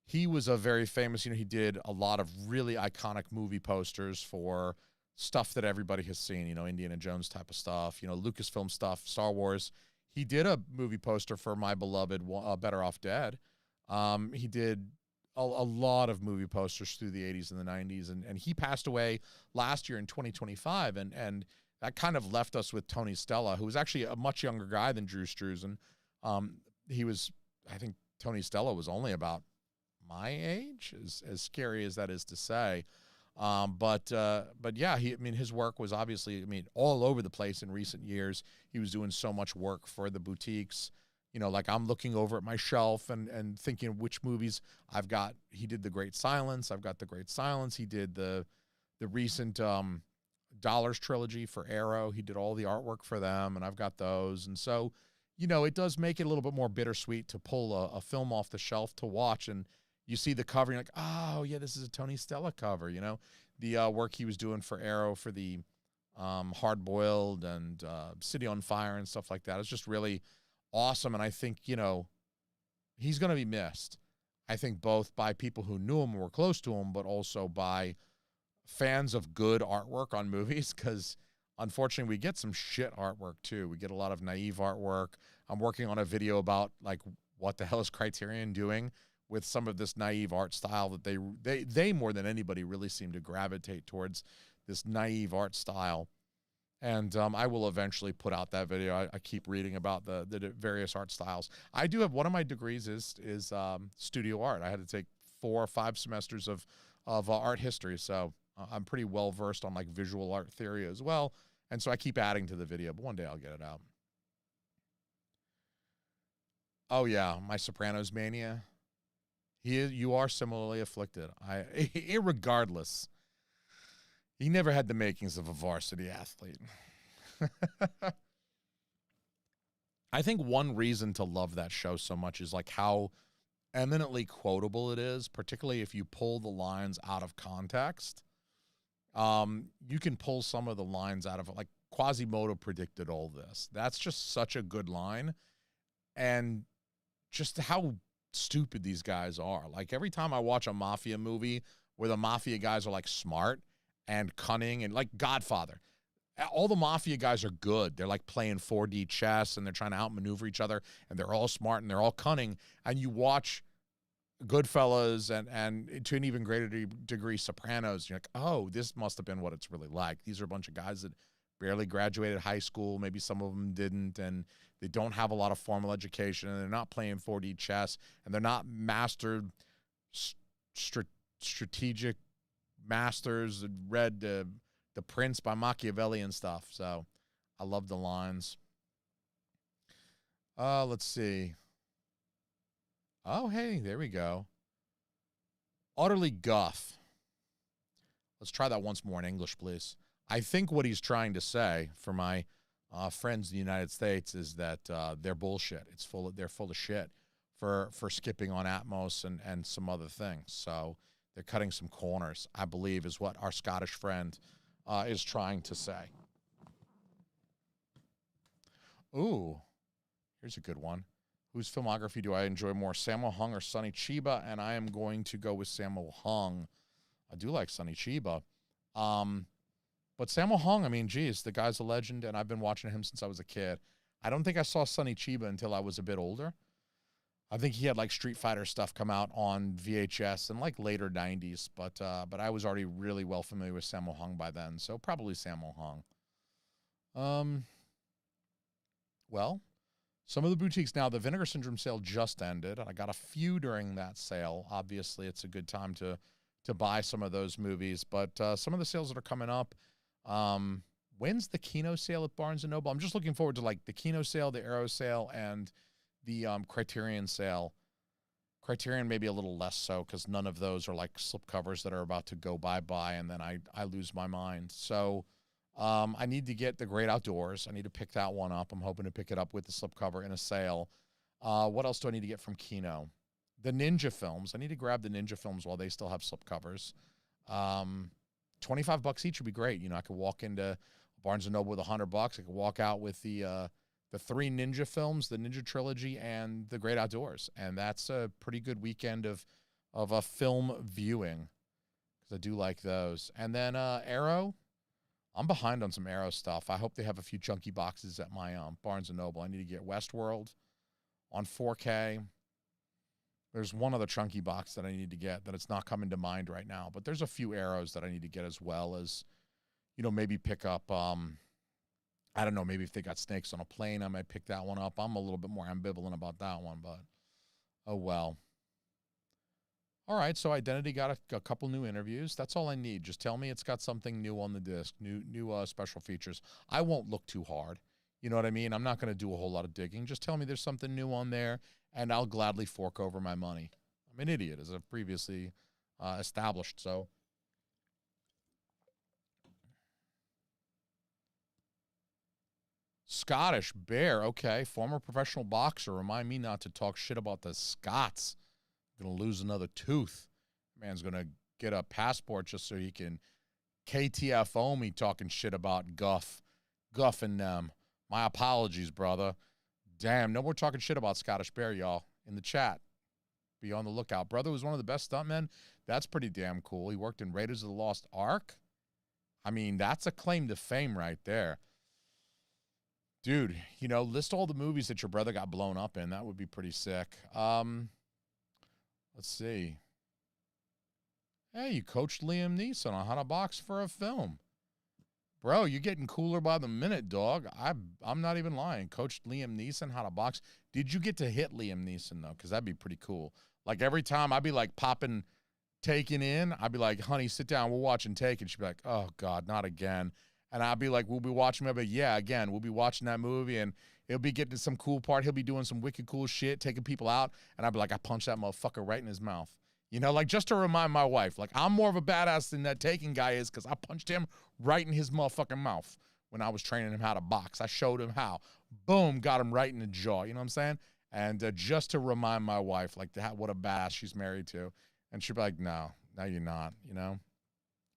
S1: he was a very famous, he did a lot of really iconic movie posters for stuff that everybody has seen, Indiana Jones type of stuff, Lucasfilm stuff, Star Wars. He did a movie poster for my beloved Better Off Dead. He did a lot of movie posters through the 80s and the 90s, and he passed away last year in 2025, and that kind of left us with Tony Stella, who was actually a much younger guy than Drew Struzan. I think Tony Stella was only about my age, as scary as that is to say. But yeah, his work was obviously, all over the place in recent years. He was doing so much work for the boutiques, like I'm looking over at my shelf and thinking of which movies I've got. He did The Great Silence. I've got The Great Silence. He did the recent, Dollars trilogy for Arrow. He did all the artwork for them, and I've got those. And so, it does make it a little bit more bittersweet to pull a film off the shelf to watch, and you see the cover, and you're like, oh, yeah, this is a Tony Stella cover, the work he was doing for Arrow for the Hard Boiled and City on Fire and stuff like that. It's just really awesome. And I think, you know, he's going to be missed. I think both by people who knew him or were close to him, but also by fans of good artwork on movies, because unfortunately we get some shit artwork too. We get a lot of naive artwork. I'm working on a video about like what the hell is Criterion doing with some of this naive art style that they more than anybody really seem to gravitate towards this naive art style. And I will eventually put out that video. I keep reading about the various art styles. I do have, one of my degrees is studio art. I had to take 4 or 5 semesters of art history. So I'm pretty well versed on like visual art theory as well. And so I keep adding to the video, but one day I'll get it out. Oh yeah, my Sopranos mania. You are similarly afflicted. Irregardless, he never had the makings of a varsity athlete. I think one reason to love that show so much is like how eminently quotable it is, particularly if you pull the lines out of context. You can pull some of the lines out of it, like Quasimodo predicted all this. That's just such a good line. And just how stupid these guys are. Like every time I watch a mafia movie where the mafia guys are like smart and cunning, and like Godfather, all the mafia guys are good. They're like playing 4D chess and they're trying to outmaneuver each other, and they're all smart and they're all cunning. And you watch Goodfellas and to an even greater degree Sopranos, you're like, oh, this must have been what it's really like. These are a bunch of guys that barely graduated high school. Maybe some of them didn't, and they don't have a lot of formal education, and they're not playing 4D chess, and they're not mastered strategic masters that read The Prince by Machiavelli and stuff. So I love the lines. Let's see. Oh, hey, there we go. Utterly guff. Let's try that once more in English, please. I think what he's trying to say for my friends in the United States is that they're bullshit. They're full of shit for skipping on Atmos and some other things. So they're cutting some corners, I believe, is what our Scottish friend is trying to say. Ooh, here's a good one. Whose filmography do I enjoy more, Sammo Hung or Sonny Chiba? And I am going to go with Sammo Hung. I do like Sonny Chiba. But Sammo Hung, I mean, geez, the guy's a legend, and I've been watching him since I was a kid. I don't think I saw Sonny Chiba until I was a bit older. I think he had like Street Fighter stuff come out on VHS in like later 90s, but I was already really well familiar with Sammo Hung by then, so probably Sammo Hung. Well, some of the boutiques now, the Vinegar Syndrome sale just ended, and I got a few during that sale. Obviously, it's a good time to buy some of those movies, but some of the sales that are coming up, when's the Kino sale at Barnes & Noble? I'm just looking forward to like the Kino sale, the Arrow sale, and the Criterion sale. Criterion maybe a little less so, because none of those are like slipcovers that are about to go bye-bye, and then I lose my mind. So I need to get The Great Outdoors. I need to pick that one up. I'm hoping to pick it up with the slipcover in a sale. What else do I need to get from Kino? The Ninja films. I need to grab the Ninja films while they still have slipcovers. $25 each would be great. You know, I could walk into Barnes & Noble with $100. I could walk out with the 3 Ninja films, the Ninja Trilogy, and The Great Outdoors. And that's a pretty good weekend of a film viewing, because I do like those. And then Arrow. I'm behind on some Arrow stuff. I hope they have a few chunky boxes at my Barnes & Noble. I need to get Westworld on 4K. There's one other chunky box that I need to get that it's not coming to mind right now. But there's a few Arrows that I need to get, as well as, you know, maybe pick up, I don't know, maybe if they got Snakes on a Plane, I might pick that one up. I'm a little bit more ambivalent about that one, but oh well. All right, so Identity got a couple new interviews. That's all I need. Just tell me it's got something new on the disc, new special features. I won't look too hard. You know what I mean? I'm not going to do a whole lot of digging. Just tell me there's something new on there, and I'll gladly fork over my money. I'm an idiot, as I've previously established. So, Scottish Bear, okay. Former professional boxer. Remind me not to talk shit about the Scots. Going to lose another tooth. Man's going to get a passport just so he can KTF Omi talking shit about Guff and them. My apologies, brother. Damn, no more talking shit about Scottish Bear, y'all, in the chat. Be on the lookout. Brother was one of the best stuntmen. That's pretty damn cool. He worked in Raiders of the Lost Ark. I mean, that's a claim to fame right there. Dude, you know, list all the movies that your brother got blown up in. That would be pretty sick. Let's see. Hey, you coached Liam Neeson on how to box for a film. Bro, you're getting cooler by the minute, dog. I'm not even lying. Coached Liam Neeson how to box. Did you get to hit Liam Neeson, though? Because that'd be pretty cool. Like, every time I'd be, like, popping Taken in, I'd be like, honey, sit down. We're watching Taken. She'd be like, oh, God, not again. And I'd be like, we'll be watching. I'd be like, yeah, again. We'll be watching that movie, and he'll be getting to some cool part. He'll be doing some wicked cool shit, taking people out. And I'd be like, I punched that motherfucker right in his mouth. You know, like, just to remind my wife, like, I'm more of a badass than that Taken guy is because I punched him right in his motherfucking mouth when I was training him how to box. I showed him how. Boom, got him right in the jaw. You know what I'm saying? And just to remind my wife, like, what a badass she's married to. And she'd be like, no, you're not, you know?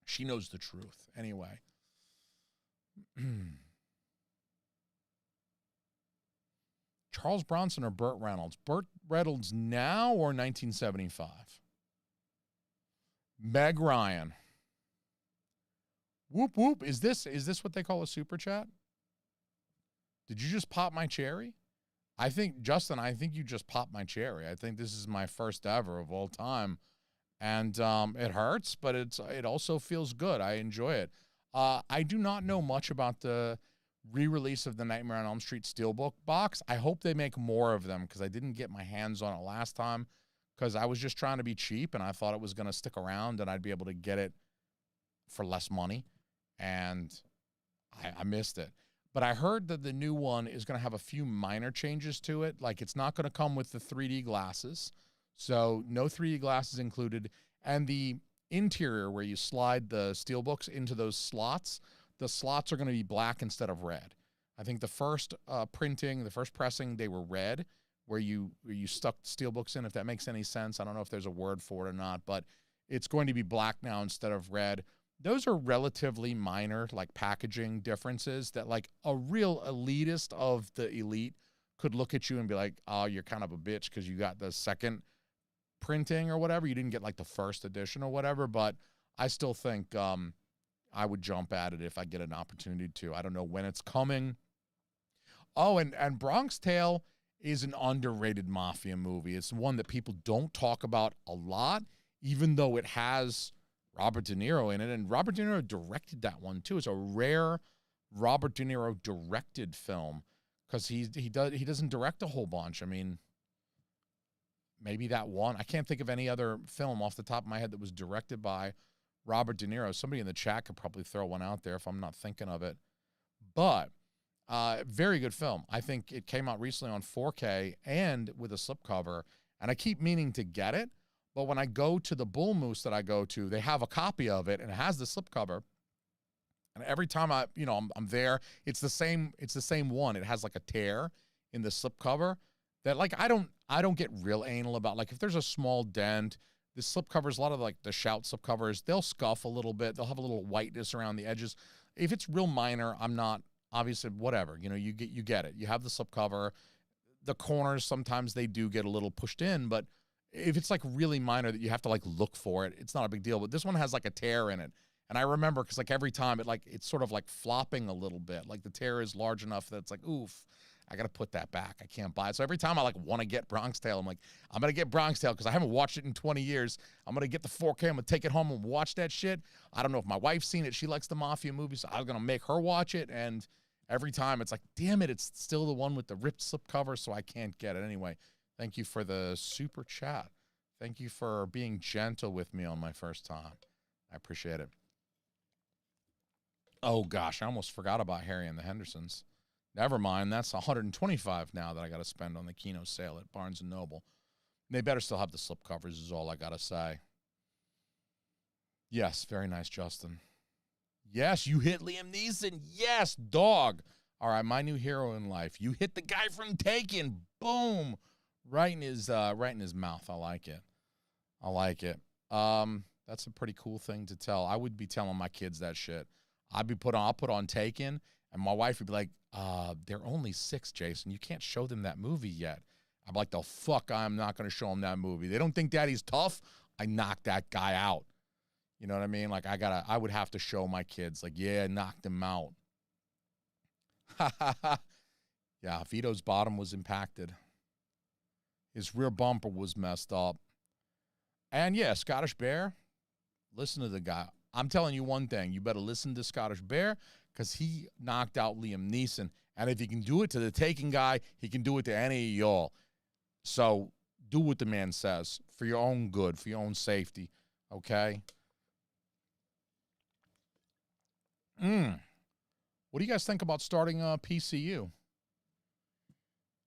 S1: She knows the truth. Anyway. Charles Bronson or Burt Reynolds? Burt Reynolds now or 1975? Meg Ryan. Whoop, whoop. Is this what they call a super chat? Did you just pop my cherry? I think, Justin, you just popped my cherry. I think this is my first ever of all time. And it hurts, but it also feels good. I enjoy it. I do not know much about the re-release of the Nightmare on Elm Street Steelbook box. I hope they make more of them because I didn't get my hands on it last time because I was just trying to be cheap and I thought it was going to stick around and I'd be able to get it for less money. And I missed it. But I heard that the new one is going to have a few minor changes to it. Like, it's not going to come with the 3D glasses. So no 3D glasses included. And the interior where you slide the steelbooks into those slots, the slots are going to be black instead of red. I think the first printing, the first pressing, they were red, where you stuck steelbooks in, if that makes any sense. I don't know if there's a word for it or not, but it's going to be black now instead of red. Those are relatively minor, like, packaging differences that, like, a real elitist of the elite could look at you and be like, oh, you're kind of a bitch because you got the second printing or whatever. You didn't get, like, the first edition or whatever, but I still think I would jump at it if I get an opportunity to. I don't know when it's coming. Oh, and Bronx Tale is an underrated mafia movie. It's one that people don't talk about a lot, even though it has Robert De Niro in it, and Robert De Niro directed that one too. It's a rare Robert De Niro directed film because he doesn't direct a whole bunch. I mean, maybe that one. I can't think of any other film off the top of my head that was directed by Robert De Niro. Somebody in the chat could probably throw one out there if I'm not thinking of it. But very good film. I think it came out recently on 4K and with a slipcover, and I keep meaning to get it. But when I go to the Bull Moose that I go to, they have a copy of it and it has the slipcover. And every time I'm there, it's the same one. It has like a tear in the slipcover that, like, I don't get real anal about. Like, if there's a small dent, the slipcovers, a lot of, like, the Shout slipcovers, they'll scuff a little bit. They'll have a little whiteness around the edges. If it's real minor, I'm not, obviously, whatever. You know, you get it. You have the slipcover. The corners, sometimes they do get a little pushed in, but if it's, like, really minor that you have to, like, look for it, it's not a big deal. But this one has, like, a tear in it. And I remember, because, like, every time it's sort of, like, flopping a little bit. Like, the tear is large enough that it's like, oof, I got to put that back. I can't buy it. So every time I, like, want to get Bronx Tale, I'm like, I'm going to get Bronx Tale because I haven't watched it in 20 years. I'm going to get the 4K. I'm going to take it home and watch that shit. I don't know if my wife's seen it. She likes the mafia movies. So I was going to make her watch it. And every time it's like, damn it, it's still the one with the ripped slipcover, so I can't get it. Anyway, thank you for the super chat. Thank you for being gentle with me on my first time. I appreciate it. Oh, gosh, I almost forgot about Harry and the Hendersons. Never mind, that's $125 now that I got to spend on the Kino sale at Barnes & Noble. They better still have the slipcovers is all I got to say. Yes, very nice, Justin. Yes, you hit Liam Neeson. Yes, dog. All right, my new hero in life. You hit the guy from Taken. Boom. Right in his mouth. I like it. I like it. That's a pretty cool thing to tell. I would be telling my kids that shit. I'll put on Taken, and my wife would be like, they're only 6, Jason. You can't show them that movie yet. I'm like, the fuck, I'm not going to show them that movie. They don't think Daddy's tough. I knocked that guy out. You know what I mean? Like, I would have to show my kids, like, yeah, knocked him out. Yeah, Vito's bottom was impacted. His rear bumper was messed up. And yeah, Scottish Bear, listen to the guy. I'm telling you one thing. You better listen to Scottish Bear because he knocked out Liam Neeson. And if he can do it to the Taken guy, he can do it to any of y'all. So do what the man says for your own good, for your own safety, okay? What do you guys think about starting PCU?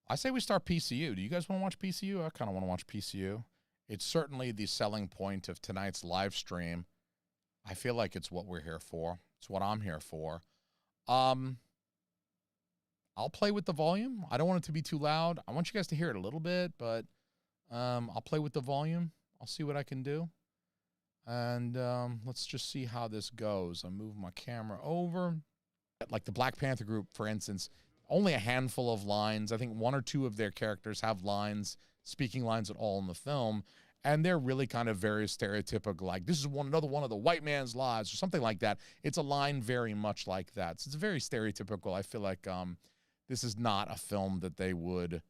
S1: I say we start PCU. Do you guys want to watch PCU? I kind of want to watch PCU. It's certainly the selling point of tonight's live stream. I feel like it's what we're here for. It's what I'm here for. I'll play with the volume. I don't want it to be too loud. I want you guys to hear it a little bit, but I'll play with the volume. I'll see what I can do. And let's just see how this goes. I'll move my camera over. Like the Black Panther group, for instance, only a handful of lines. I think 1 or 2 of their characters have lines, speaking lines at all in the film. And they're really kind of very stereotypical, like, this is another one of the white man's lies or something like that. It's a line very much like that. So it's very stereotypical. I feel like this is not a film that they would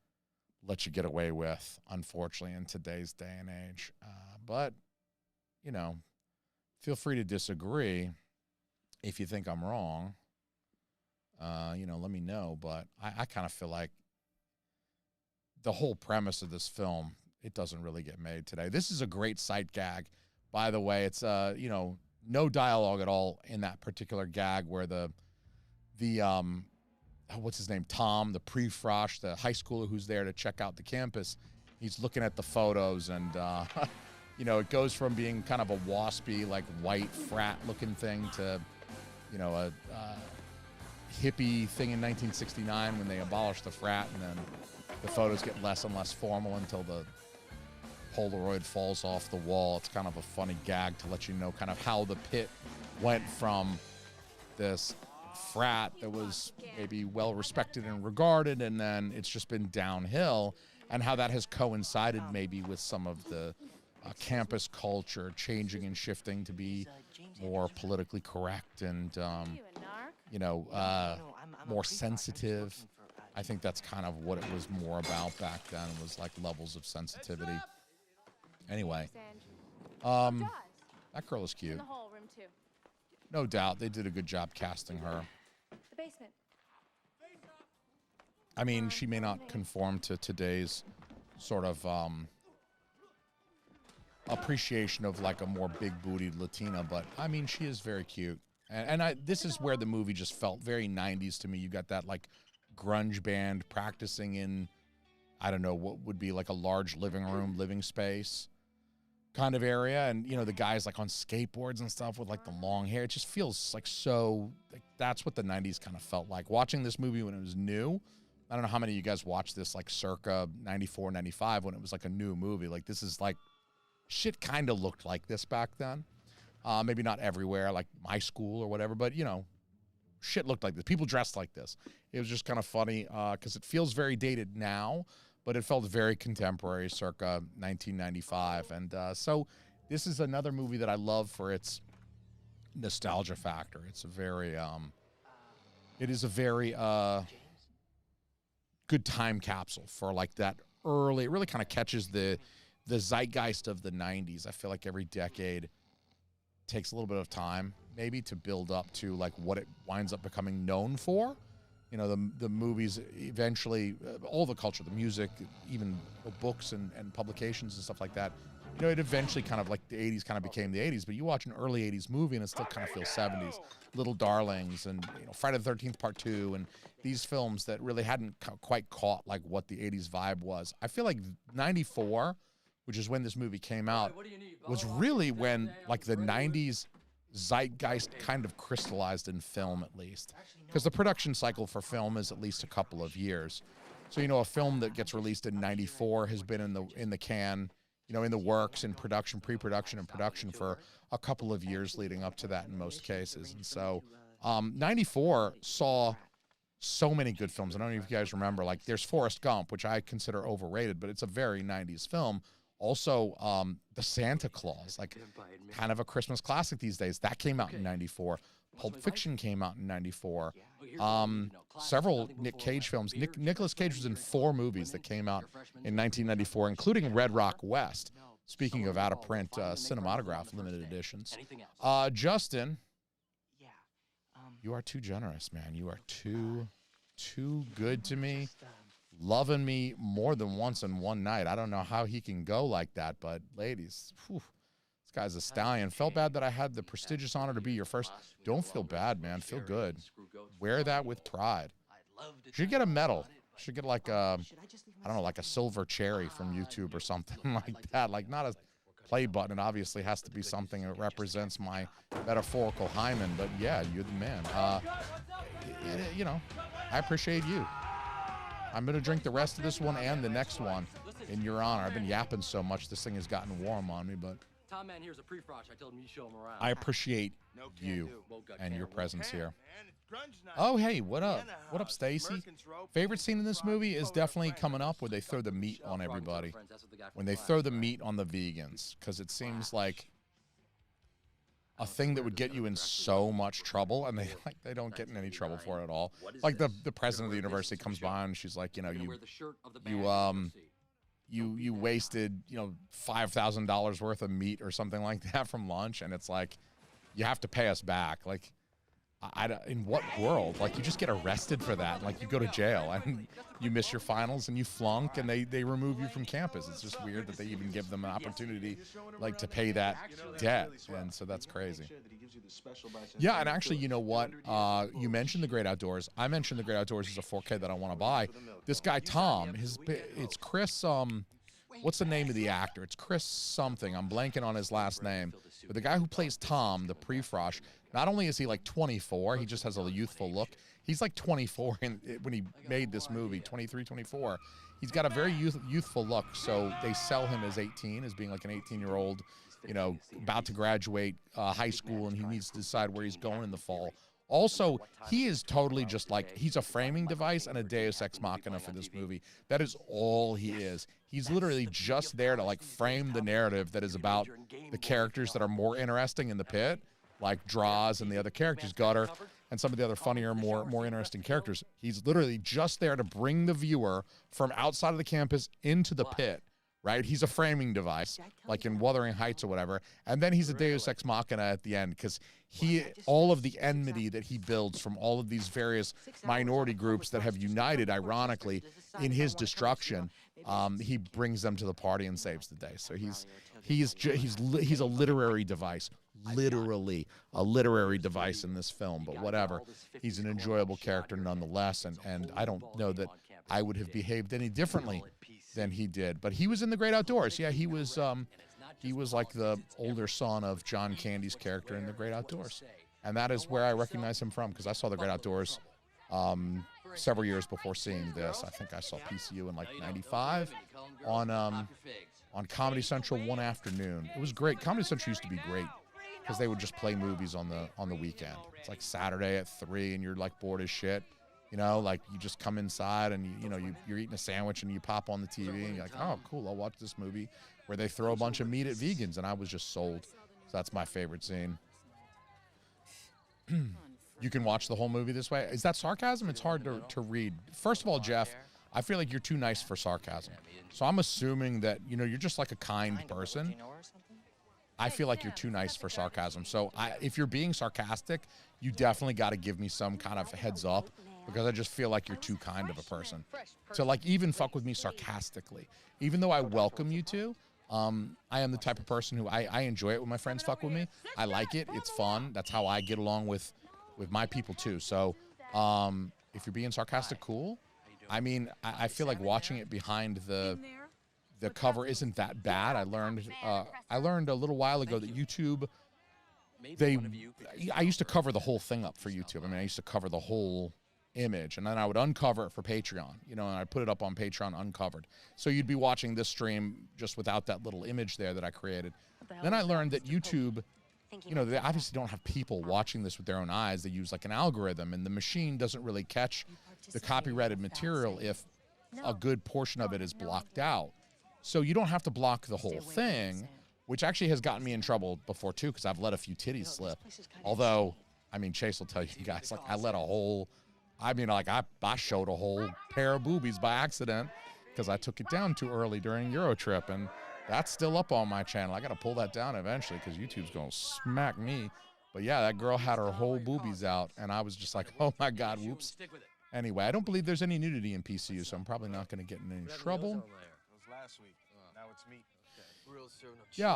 S1: let you get away with, unfortunately, in today's day and age. But, you know, feel free to disagree if you think I'm wrong. You know, let me know. But I kind of feel like the whole premise of this film, it doesn't really get made today. This is a great sight gag, by the way. It's you know, no dialogue at all in that particular gag where the what's his name, Tom, the pre-frosh, the high schooler who's there to check out the campus, he's looking at the photos and you know, it goes from being kind of a waspy, like white frat looking thing to, you know, a hippie thing in 1969 when they abolished the frat, and then the photos get less and less formal until the Polaroid falls off the wall. It's kind of a funny gag to let you know kind of how the pit went from this frat that was maybe well respected and regarded, and then it's just been downhill, and how that has coincided maybe with some of the campus culture changing and shifting to be more politically correct and you know, more sensitive. I think that's kind of what it was more about back then, was like levels of sensitivity. Anyway, that girl is cute. No doubt, they did a good job casting her.
S2: The basement.
S1: I mean, she may not conform to today's sort of appreciation of like a more big-bootied Latina, but I mean, she is very cute. And this is where the movie just felt very 90s to me. You got that like grunge band practicing in, I don't know, what would be like a large living space kind of area. And, you know, the guys like on skateboards and stuff with like the long hair. It just feels like so, like, that's what the 90s kind of felt like. Watching this movie when it was new, I don't know how many of you guys watched this like circa 94, 95 when it was like a new movie. Like, this is like, shit kind of looked like this back then. Maybe not everywhere, like my school or whatever, but, you know, shit looked like this. People dressed like this. It was just kind of funny because it feels very dated now, but it felt very contemporary, circa 1995. And so this is another movie that I love for its nostalgia factor. It's a very, it is a very good time capsule for like that early, it really kind of catches the zeitgeist of the 90s. I feel like every decade takes a little bit of time maybe to build up to like what it winds up becoming known for. You know, the movies eventually, all the culture, the music, even books and publications and stuff like that, you know, it eventually kind of like the 80s kind of became the 80s, but you watch an early 80s movie and it still kind of feels 70s. Little Darlings and, you know, Friday the 13th Part 2 and these films that really hadn't quite caught like what the 80s vibe was. I feel like 94, which is when this movie came out, was really when like the 90s zeitgeist kind of crystallized in film, at least, because the production cycle for film is at least a couple of years. So, you know, a film that gets released in 94 has been in the can, in the works, in production, pre-production, and production for a couple of years leading up to that in most cases. And so 94 saw so many good films. I don't know if you guys remember, like there's Forrest Gump, which I consider overrated, but it's a very 90s film. Also, The Santa Claus, like kind of a Christmas classic these days. That came out in 94. Pulp Fiction came out in 94. Several Nick Cage films. Nicolas Cage was in 4 movies that came out in 1994, including Red Rock West. Speaking of out-of-print cinematograph limited editions. Justin, you are too generous, man. You are too good to me. Loving me more than once in one night. I don't know how he can go like that, but ladies, this guy's a stallion. Felt bad that I had the prestigious honor to be your first. Don't feel bad, man. Feel good. Wear that with pride. Should get a medal. Should get like a, I don't know, like a silver cherry from YouTube or something like that. Like not a play button. It obviously has to be something that represents my metaphorical hymen, but yeah, you're the man. I appreciate you. I'm going to drink the rest of this one and the next one in your honor. I've been yapping so much, this thing has gotten warm on me, but
S2: Tom, man, here's a pre-frost. I told him you show him around.
S1: I appreciate you and your presence here. Oh, hey, what up? What up, Stacy? Favorite scene in this movie is definitely coming up where they throw the meat on everybody. When they throw the meat on the vegans, because it seems like a thing that would get you in so much trouble, and they don't get in any trouble for it at all. Like the president of the university comes by and she's like, you wasted $5,000 worth of meat or something like that from lunch, and it's like you have to pay us back. Like, in what world? Like, you just get arrested for that. Like, you go to jail and you miss your finals and you flunk and they remove you from campus. It's just weird that they even give them an opportunity, like, to pay that debt. And so that's crazy. Yeah, and actually, you know what? You mentioned The Great Outdoors. I mentioned The Great Outdoors as a 4K that I want to buy. This guy, Tom, it's Chris, what's the name of the actor? It's Chris something. I'm blanking on his last name. But the guy who plays Tom, the pre-frosh, not only is he like 24, he just has a youthful look. He's like 24 when he made this movie, 23, 24. He's got a very youthful look, so they sell him as 18, as being like an 18-year-old, about to graduate high school, and he needs to decide where he's going in the fall. Also, he is totally just like, he's a framing device and a deus ex machina for this movie. That is all he is. He's literally just there to like frame the narrative that is about the characters that are more interesting in the pit, like Draws and the other characters, Gutter, and some of the other funnier, more interesting characters. He's literally just there to bring the viewer from outside of the campus into the pit, right? He's a framing device, like in Wuthering Heights or whatever, and then he's a deus ex machina at the end, because all of the enmity that he builds from all of these various minority groups that have united, ironically, in his destruction, he brings them to the party and saves the day. So he's a literary device. Literally a literary device in this film, but whatever. He's an enjoyable character nonetheless, and I don't know that I would have behaved any differently than he did. But he was in The Great Outdoors. Yeah, he was like the older son of John Candy's character in The Great Outdoors. And that is where I recognize him from, because I saw The Great Outdoors several years before seeing this. I think I saw PCU in like 95 on Comedy Central one afternoon. It was great. Comedy Central used to be great, because they would just play movies on the weekend. It's like Saturday at 3 and you're like bored as shit. Like you just come inside and you're eating a sandwich and you pop on the TV and you're like, oh, cool, I'll watch this movie where they throw a bunch of meat at vegans, and I was just sold. So that's my favorite scene. You can watch the whole movie this way. Is that sarcasm? It's hard to read. First of all, Jeff, I feel like you're too nice for sarcasm. So I'm assuming that, you're just like a kind person. I feel like you're too nice for sarcasm. So if you're being sarcastic, you definitely got to give me some kind of heads up, because I just feel like you're too kind of a person to like even fuck with me sarcastically. Even though I welcome you to, I am the type of person who I enjoy it when my friends fuck with me. I like it. It's fun. That's how I get along with my people too. So if you're being sarcastic, cool. I mean, I feel like watching it behind the cover isn't that bad. I learned a little while ago that YouTube, I used to cover the whole thing up for YouTube. I mean, I used to cover the whole image, and then I would uncover it for Patreon, you know, and I put it up on Patreon uncovered. So you'd be watching this stream just without that little image there that I created. Then I learned that YouTube, you know, they obviously don't have people watching this with their own eyes. They use like an algorithm, and the machine doesn't really catch the copyrighted material if a good portion of it is blocked out. So you don't have to block the whole thing, which actually has gotten me in trouble before too, because I've let a few titties slip. Although, I mean, Chase will tell you guys, like I let a whole, I mean, like I showed a whole pair of boobies by accident because I took it down too early during Eurotrip, and that's still up on my channel. I got to pull that down eventually because YouTube's going to smack me. But yeah, that girl had her whole boobies out, and I was just like, oh my God, whoops. Anyway, I don't believe there's any nudity in PCU, so I'm probably not going to get in any trouble. Yeah,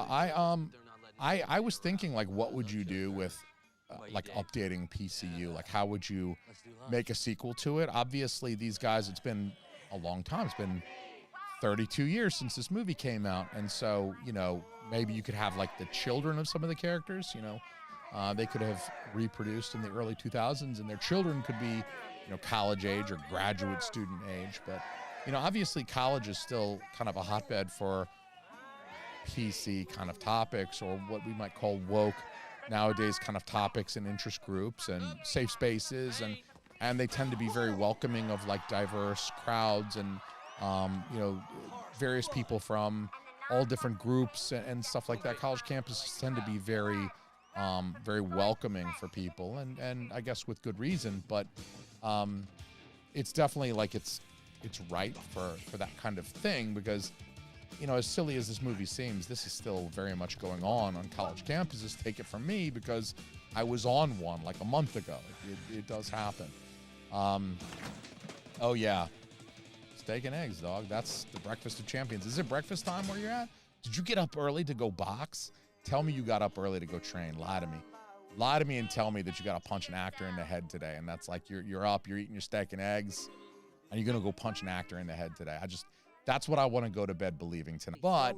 S1: I was thinking, like, what would you do with like updating PCU? Like, how would you make a sequel to it? Obviously, these guys, it's been a long time. It's been 32 years since this movie came out, and so, you know, maybe you could have like the children of some of the characters, you know, they could have reproduced in the early 2000s, and their children could be, you know, college age or graduate student age. But, you know, obviously college is still kind of a hotbed for PC kind of topics, or what we might call woke nowadays kind of topics and interest groups and safe spaces, and they tend to be very welcoming of like diverse crowds and you know, various people from all different groups and stuff like that. College campuses tend to be very very welcoming for people, and I guess with good reason. But it's definitely like it's right for that kind of thing, because, you know, as silly as this movie seems, this is still very much going on college campuses. Take it from me, because I was on one like a month ago. It does happen. Oh yeah, steak and eggs, dog. That's the breakfast of champions. Is it breakfast time where you're at? Did you get up early to go box? Tell me you got up early to go train. Lie to me. Lie to me and tell me that you got to punch an actor in the head today, and that's like you're up, you're eating your steak and eggs, and you're gonna go punch an actor in the head today. That's what I want to go to bed believing tonight. But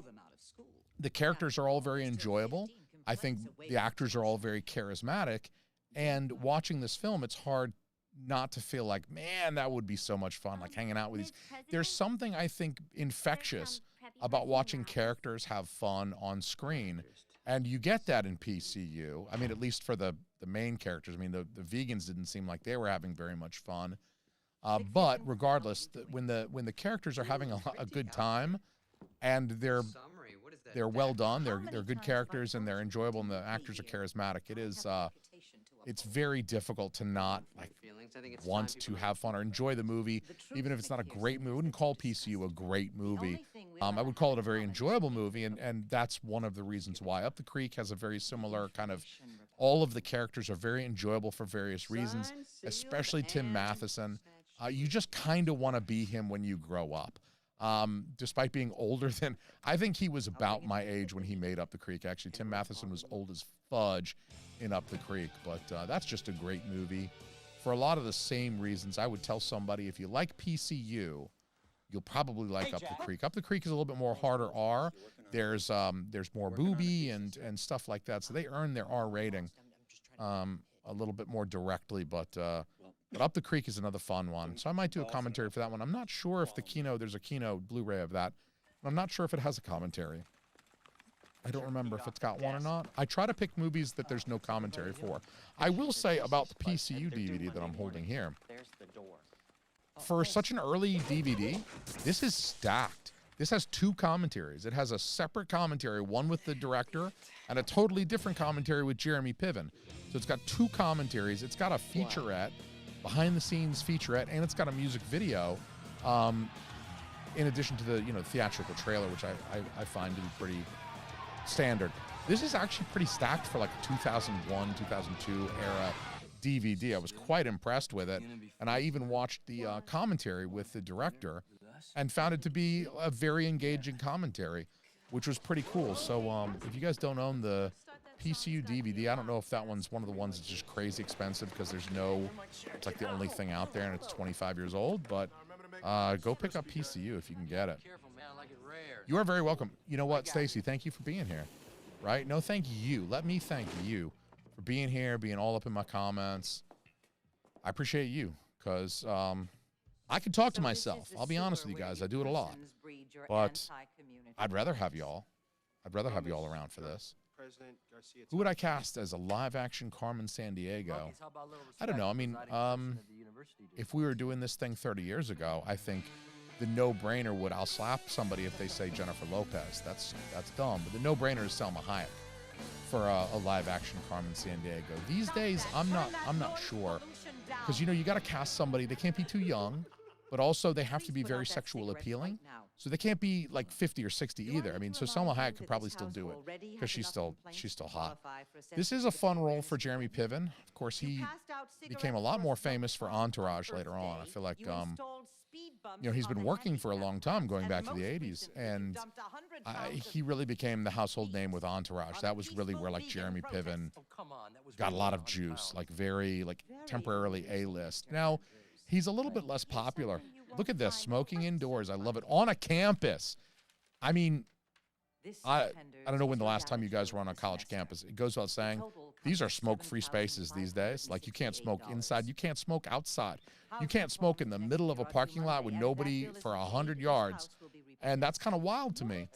S1: the characters are all very enjoyable. I think the actors are all very charismatic, and watching this film, it's hard not to feel like, man, that would be so much fun, like hanging out with these. There's something, I think, infectious about watching characters have fun on screen, and you get that in PCU. I mean, at least for the main characters. I mean, the vegans didn't seem like they were having very much fun. But regardless, when the characters are having a good time, and they're well done, they're good characters, and they're enjoyable, and the actors are charismatic, it's very difficult to not like want to have fun or enjoy the movie, even if it's not a great movie. I wouldn't call PCU a great movie. I would call it a very enjoyable movie, and that's one of the reasons why. Up the Creek has a very similar kind of, all of the characters are very enjoyable for various reasons, especially Tim Matheson. You just kind of want to be him when you grow up. Despite being older than, I think he was about my age when he made Up the Creek. Actually, Tim Matheson was old as fudge in Up the Creek, but that's just a great movie. For a lot of the same reasons, I would tell somebody, if you like PCU, you'll probably like Up the Creek. Up the Creek is a little bit more harder R. There's more booby and stuff like that, so they earn their R rating a little bit more directly, but Up the Creek is another fun one. So I might do a commentary for that one. I'm not sure if there's a Kino Blu-ray of that. I'm not sure if it has a commentary. I don't remember if it's got one or not. I try to pick movies that there's no commentary for. I will say about the PCU DVD that I'm holding here, for such an early DVD, this is stacked. This has two commentaries. It has a separate commentary, one with the director, and a totally different commentary with Jeremy Piven. So it's got two commentaries. It's got a featurette, behind-the-scenes featurette, and it's got a music video, in addition to the theatrical trailer, which I find to be pretty standard. This is actually pretty stacked for like a 2001, 2002 era DVD. I was quite impressed with it, and I even watched the commentary with the director and found it to be a very engaging commentary, which was pretty cool. So if you guys don't own the PCU DVD, I don't know if that one's one of the ones that's just crazy expensive because it's like the only thing out there, and it's 25 years old, but go pick up PCU if you can get it. You are very welcome. You know what, Stacy, thank you for being here. Right? No, thank you. Let me thank you for being here, being all up in my comments. I appreciate you. because I can talk to myself. I'll be honest with you guys. I do it a lot. But I'd rather have y'all. I'd rather have y'all around for this. Who would I cast as a live-action Carmen Sandiego? I don't know. I mean, if we were doing this thing 30 years ago, I think the no-brainer would, I'll slap somebody if they say Jennifer Lopez. That's dumb. But the no-brainer is Selma Hayek for a live-action Carmen Sandiego. These days, I'm not sure. Because, you know, you got to cast somebody. They can't be too young, but also they have to be very sexual appealing. So they can't be like 50 or 60 either. I mean, so Selma Hayek could probably still do it because she's still hot. This is a fun role for Jeremy Piven. Of course, he became a lot more famous for Entourage later on. I feel like, you know, he's been working for a long time, going back to the 80s, and he really became the household name with Entourage. That was really where like Jeremy Piven got a lot of juice, like very like temporarily A-list. Now, he's a little bit less popular. Look at this, smoking indoors. I love it. On a campus. I mean, I don't know when the last time you guys were on a college campus. It goes without saying, these are smoke-free spaces these days. Like, you can't smoke inside. You can't smoke outside. You can't smoke in the middle of a parking lot with nobody for 100 yards. And that's kind of wild to me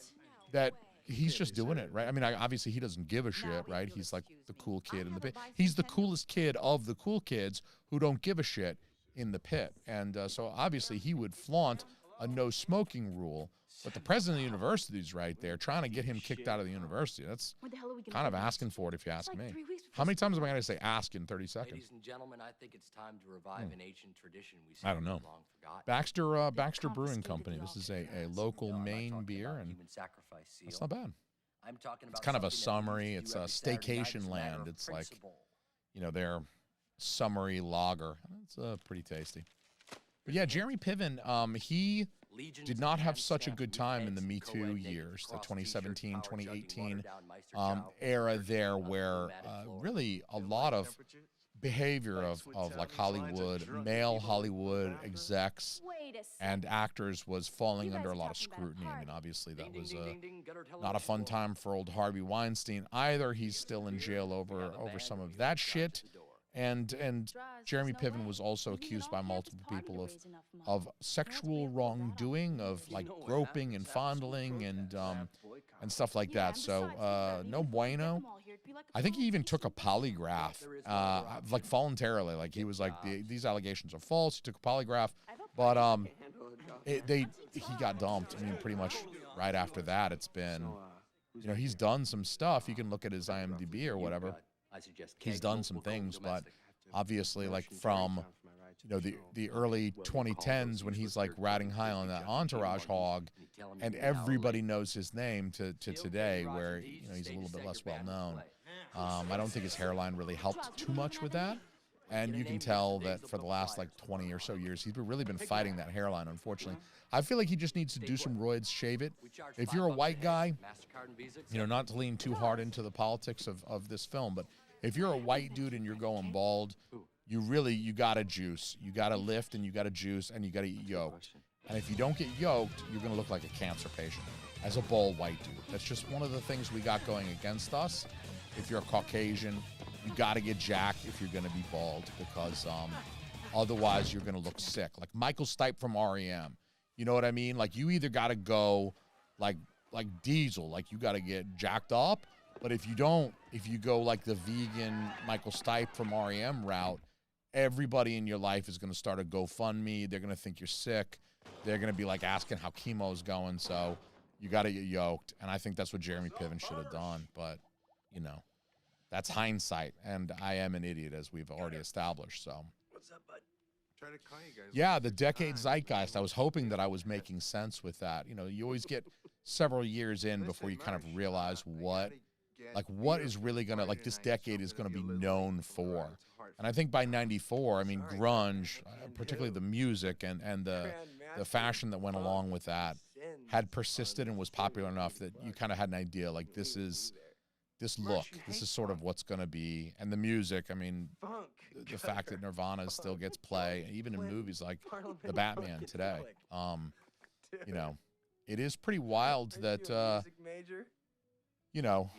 S1: that he's just doing it, right? I mean, obviously he doesn't give a shit, right? He's like the cool kid in the pit. He's the coolest kid of the cool kids who don't give a shit in the pit. And so obviously he would flaunt a no smoking rule, but the president of the university is right there trying to get him kicked out of the university. That's kind of asking for it if you ask me. How many times am I going to say ask in 30 seconds?
S2: Ladies and gentlemen, I think it's time to revive an ancient tradition we
S1: I don't know.
S2: long forgotten.
S1: Baxter Brewing Company. This is a local Maine beer, and it's not bad.
S2: I'm talking about
S1: It's kind of a
S2: something that
S1: summery.
S2: we
S1: It's
S2: do
S1: a
S2: every Saturday night.
S1: staycation
S2: It's a matter
S1: land.
S2: of
S1: It's like,
S2: principle.
S1: you know, their summery lager. It's pretty tasty. But yeah, Jeremy Piven, he did not have such a good time in the Me Too years, the 2017, 2018 era there, where really a lot of behavior of like Hollywood, male Hollywood execs and actors was falling under a lot of scrutiny. I mean, obviously that was not a fun time for old Harvey Weinstein either. He's still in jail over some of that shit. And Jeremy Piven was also accused by multiple people of sexual wrongdoing, of like groping and fondling and stuff like that. So no bueno. I think he even took a polygraph, like voluntarily. Like he was like, these allegations are false. He took a polygraph, but he got dumped. I mean, pretty much right after that, it's been, you know, he's done some stuff. You can look at his IMDb or whatever. He's done some things, but obviously, like from, you know, the early 2010s when he's like riding high on that Entourage hog, and everybody knows his name to today, where, you know, he's a little bit less well known. I don't think his hairline really helped too much with that, and you can tell that for the last like 20 or so years, he's really been fighting that hairline. Unfortunately, I feel like he just needs to do some roids, shave it. If you're a white guy, you know, not to lean too hard into the politics of this film, but if you're a white dude and you're going bald, you gotta juice. You gotta lift and you gotta juice and you gotta eat yoked. And if you don't get yoked, you're gonna look like a cancer patient as a bald white dude. That's just one of the things we got going against us. If you're a Caucasian, you gotta get jacked if you're gonna be bald, because otherwise you're gonna look sick. Like Michael Stipe from REM. You know what I mean? Like, you either gotta go like Diesel, like you gotta get jacked up. But if you don't, if you go like the vegan Michael Stipe from REM route, everybody in your life is going to start a GoFundMe. They're going to think you're sick. They're going to be like asking how chemo's going. So you got to get yoked. And I think that's what Jeremy Piven should have done. But, you know, that's hindsight. And I am an idiot, as we've already established. So,
S3: What's up, bud? Try to call you guys.
S1: Yeah, the decade zeitgeist. I was hoping that I was making sense with that. You know, you always get several years in before you kind of realize what is really going to, like, this decade is going to be known for. And I think by 94, I mean, grunge, particularly the music and the fashion that went along with that, had persisted and was popular enough that you kind of had an idea, like, this is sort of what's going to be. And the music, I mean, the fact that Nirvana still gets play, even in movies like The Batman today, you know, it is pretty wild that, you know,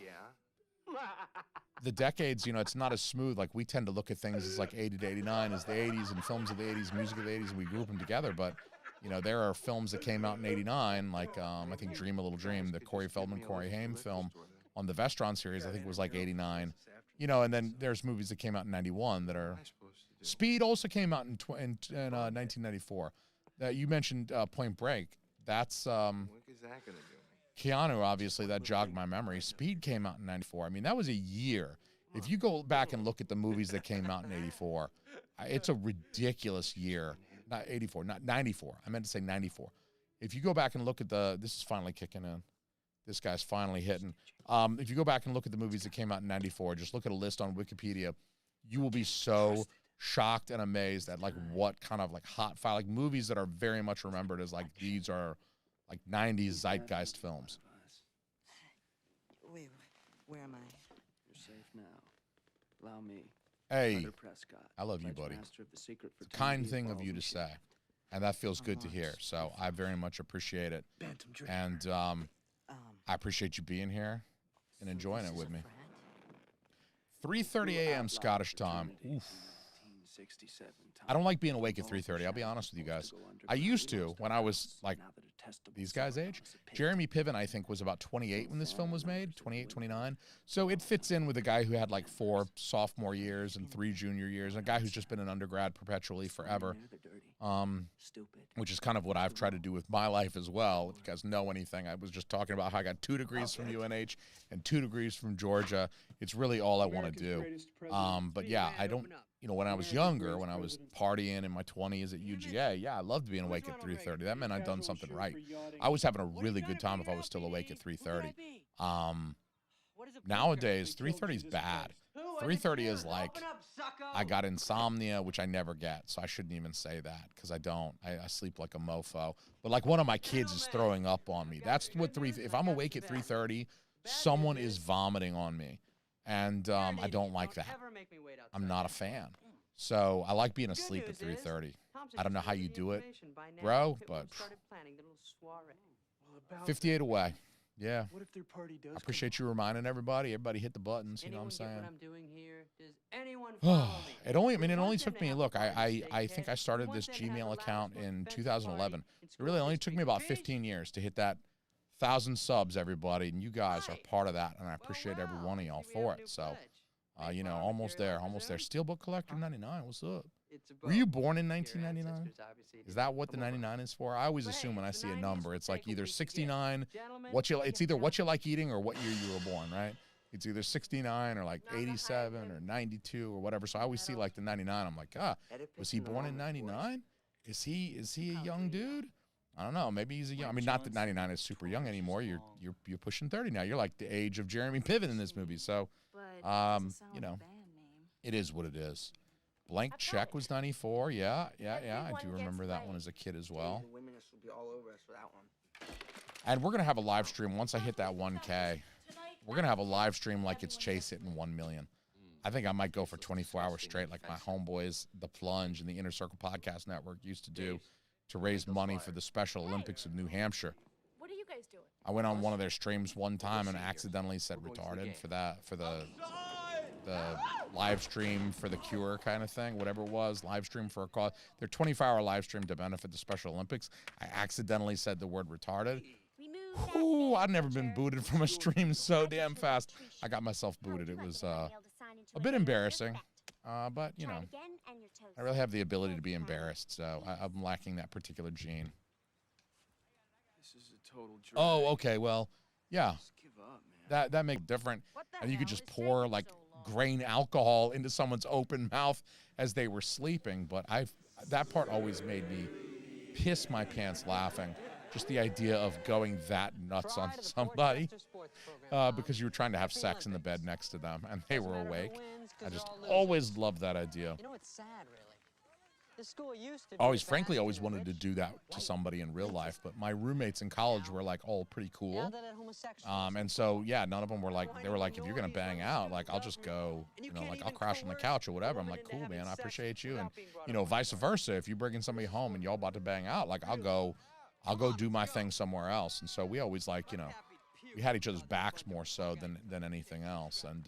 S1: the decades, you know, it's not as smooth. Like, we tend to look at things as like 80 to 89 as the 80s and films of the 80s, music of the 80s, and we group them together. But, you know, there are films that came out in 89, like I think Dream a Little Dream, the Corey Feldman, Corey Haim film on the Vestron series, I think it was like 89. You know, and then there's movies that came out in 91 that are... Speed also came out in 1994. You mentioned Point Break. That's...
S3: What is that gonna do?
S1: Keanu, obviously, that jogged my memory. Speed came out in 94. I mean, that was a year. If you go back and look at the movies that came out in 84, it's a ridiculous year. Not 84, not 94. I meant to say 94. If you go back and look at this is finally kicking in. This guy's finally hitting. If you go back and look at the movies that came out in 94, just look at a list on Wikipedia, you will be so shocked and amazed at like what kind of like hot file, like movies that are very much remembered as like these are like 90s zeitgeist films.
S4: Wait, where am I?
S5: You're safe now. Allow me.
S1: Hey,
S5: Hunter Prescott,
S1: I love you,
S5: Pledge
S1: buddy.
S5: Master of the Secret
S1: It's a kind
S5: Fraternity
S1: thing of
S5: Balls
S1: you to
S5: and
S1: say,
S5: Shit.
S1: and that feels good to hear. So I very much appreciate it,
S5: Bantam Dream.
S1: and I appreciate you being here and enjoying it with me. 3:30 a.m. Scottish time. Oof.
S5: 1967.
S1: I don't like being awake at 3:30. I'll be honest with you guys. I used to when I was like these guys' age. Jeremy Piven, I think, was about 28 when this film was made, 28, 29. So it fits in with a guy who had like 4 sophomore years and 3 junior years, and a guy who's just been an undergrad perpetually forever, which is kind of what I've tried to do with my life as well. If you guys know anything, I was just talking about how I got 2 degrees from UNH and 2 degrees from Georgia. It's really all I want to do. But yeah, I don't... You know, when I was younger, when I was partying in my 20s at UGA, yeah, I loved being awake at 3:30. That meant I'd done something right. I was having a really good time if I was still awake at 3:30. Nowadays, 3:30 is bad. 3:30 is like, I got insomnia, which I never get, so I shouldn't even say that because I don't. I sleep like a mofo. But like one of my kids is throwing up on me. That's what if I'm awake at 3:30, someone is vomiting on me. And I don't like that. I'm not a fan. So I like being asleep at 3:30. I don't know how you do it, bro, but 58 away. Yeah.
S5: What if their party does
S1: I appreciate you reminding everybody. Everybody hit the buttons, you know what I'm saying? It only took me, look, I think I started this Gmail account in 2011. It really only took me about 15 years to hit that 1,000 subs, everybody, and you guys are part of that, and I appreciate every one of y'all for it. So, you know, almost there. Steelbook Collector 99, what's up? Were you born in 1999? Is that what the 99 is for? I always assume when I see a number, it's like either 69, it's either what you like eating or what year you were born, right? It's either 69 or like 87 or 92 or whatever. So I always see like the 99. I'm like, was he born in 99? Is he a young dude? I don't know. Maybe he's a young. I mean, not that 99 is super young anymore. You're pushing 30 now. You're like the age of Jeremy Piven in this movie. So, you know, it is what it is. Blank Check was 94. Yeah. I do remember that one as a kid as well.
S4: The womeness will be all over us for that one.
S1: And we're gonna have a live stream once I hit that 1K. We're gonna have a live stream like it's Chase hitting 1 million. I think I might go for 24 hours straight, like my homeboys, The Plunge, and the Inner Circle Podcast Network used to do, to raise money for the Special Olympics of New Hampshire.
S6: What are you guys doing?
S1: I went on one of their streams one time and accidentally said retarded for the live stream for the cure kind of thing, whatever it was, live stream for a cause. Their 24-hour live stream to benefit the Special Olympics. I accidentally said the word retarded. Ooh, I've never been booted from a stream so damn fast. I got myself booted. It was a bit embarrassing, but, you know, I really have the ability to be embarrassed, so I'm lacking that particular gene.
S5: This is a total drag.
S1: Oh, okay, well, yeah,
S5: Just give up, man.
S1: that makes it different. And you could just pour, like, grain alcohol into someone's open mouth as they were sleeping, but that part always made me piss my pants laughing. Just the idea of going that nuts on somebody because you were trying to have sex in the bed next to them and they were awake. I just always loved that idea.
S7: You know, it's sad, really. This school used to be
S1: Frankly, always wanted to do that to somebody in real life, but my roommates in college were like all pretty cool. And so, yeah, none of them were like, they were like, if you're going to bang out, like, I'll just go, you know, like, I'll crash on the couch or whatever. I'm like, cool, man, I appreciate you. And, you know, vice versa. If you bringing somebody home and y'all about to bang out, like, I'll go do my thing somewhere else. And so we always, like, you know, we had each other's backs more so than anything else. And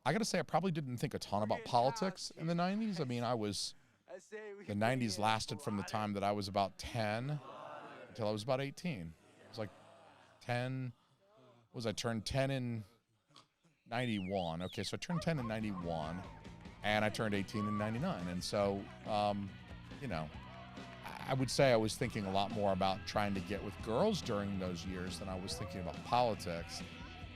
S1: I got to say, I probably didn't think a ton about politics in the 90s. I mean, the 90s lasted from the time that I was about 10 until I was about 18. It was like 10, I turned 10 in 91. Okay, so I turned 10 in 91, and I turned 18 in 99. And so, you know, I would say I was thinking a lot more about trying to get with girls during those years than I was thinking about politics.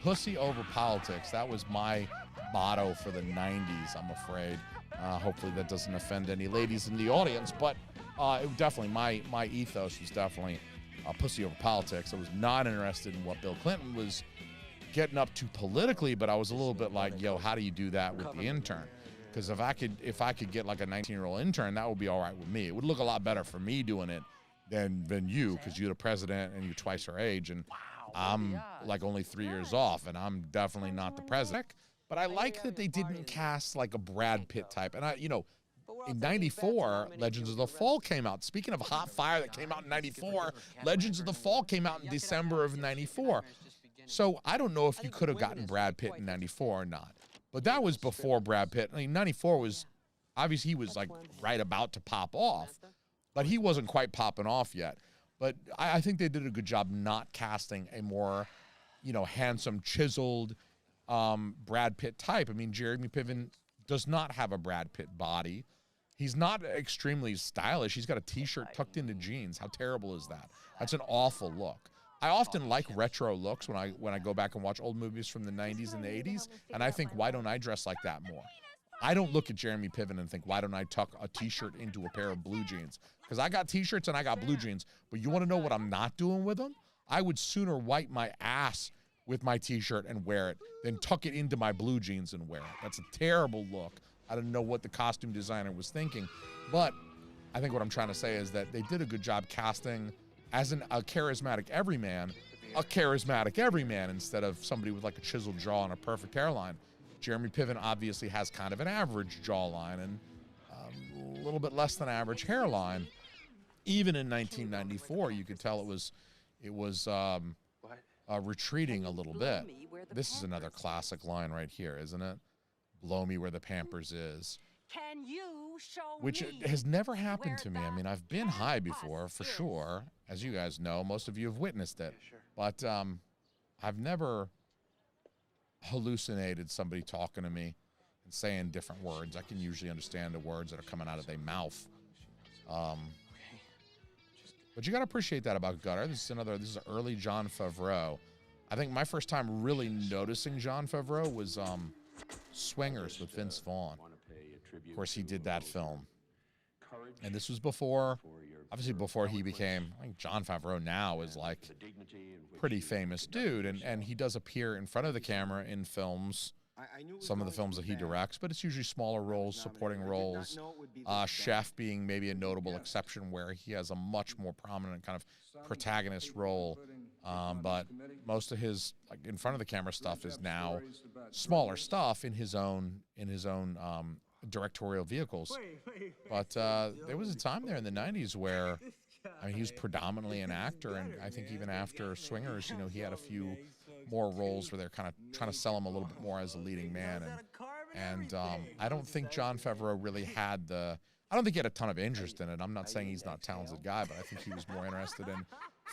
S1: Pussy over politics, that was my motto for the 90s, I'm afraid. Hopefully that doesn't offend any ladies in the audience, but it definitely, my ethos was definitely pussy over politics. I was not interested in what Bill Clinton was getting up to politically, but I was a little bit like, yo, how do you do that with the intern? Because if I could get like a 19-year-old intern, that would be all right with me. It would look a lot better for me doing it than you, because you're the president and you're twice her age, and I'm like only 3 years off, and I'm definitely not the president. But I like that they didn't cast like a Brad Pitt type. And in 94, Legends of the Fall came out. Speaking of hot fire that came out in 94, Legends of the Fall came out in December of 94. So I don't know if you could have gotten Brad Pitt in 94 or not. But that was before Brad Pitt. I mean, 94 was, obviously he was like right about to pop off, but he wasn't quite popping off yet. But I think they did a good job not casting a more, handsome, chiseled Brad Pitt type. I mean, Jeremy Piven does not have a Brad Pitt body. He's not extremely stylish. He's got a T-shirt tucked into jeans. How terrible is that? That's an awful look. I often like retro looks when I go back and watch old movies from the 90s and the 80s, and I think, why don't I dress like that more? I don't look at Jeremy Piven and think, why don't I tuck a T-shirt into a pair of blue jeans? Because I got T-shirts and I got blue jeans, but you want to know what I'm not doing with them? I would sooner wipe my ass with my T-shirt and wear it than tuck it into my blue jeans and wear it. That's a terrible look. I don't know what the costume designer was thinking, but I think what I'm trying to say is that they did a good job casting as a charismatic everyman instead of somebody with like a chiseled jaw and a perfect hairline. Jeremy Piven obviously has kind of an average jawline and a little bit less than average hairline. Even in 1994, you could tell it was retreating a little bit. This is another classic line right here, isn't it? Blow me where the Pampers is.
S7: Can you show
S1: Which has never happened to me. I mean, I've been high before, for sure. As you guys know, most of you have witnessed it.
S5: Yeah, sure.
S1: But I've never hallucinated somebody talking to me and saying different words. I can usually understand the words that are coming out of their mouth. But you got to appreciate that about Gutter. This is early Jon Favreau. I think my first time really noticing Jon Favreau was Swingers with Vince Vaughn. Of course, he did that film. And this was before he became, I think Jon Favreau now is like pretty famous dude. And he does appear in front of the camera in films, some of the films that he directs, but it's usually smaller roles, supporting roles. Chef being maybe a notable exception where he has a much more prominent kind of protagonist role. But most of his like in front of the camera stuff is now smaller stuff in his own directorial vehicles. But there was a time there in the 90s where he was predominantly an actor, and I think even after Swingers, he had a few more roles where they're kind of trying to sell him a little bit more as a leading man. And I don't think Jon Favreau really had I don't think he had a ton of interest in it. I'm not saying he's not a talented guy, but I think he was more interested in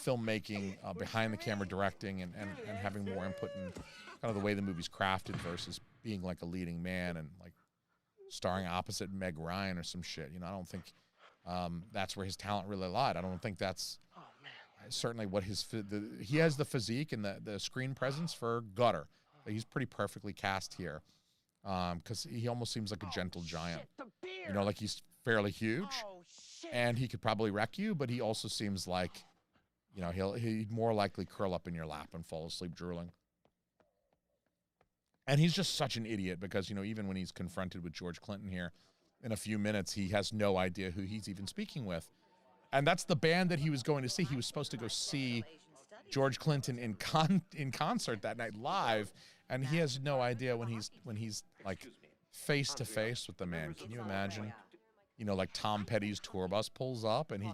S1: filmmaking, behind the camera directing, and having more input in kind of the way the movie's crafted versus being like a leading man and like starring opposite Meg Ryan or some shit. I don't think that's where his talent really lied. I don't think that's certainly what he has the physique and the screen presence for Gutter. He's pretty perfectly cast here because he almost seems like a gentle giant. Like he's fairly huge and he could probably wreck you, but he also seems like, he'd more likely curl up in your lap and fall asleep drooling. And he's just such an idiot because, even when he's confronted with George Clinton here in a few minutes, he has no idea who he's even speaking with. And that's the band that he was going to see. He was supposed to go see George Clinton in concert that night live, and he has no idea when he's like face to face with the man. Can you imagine? you know, like Tom Petty's tour bus pulls up and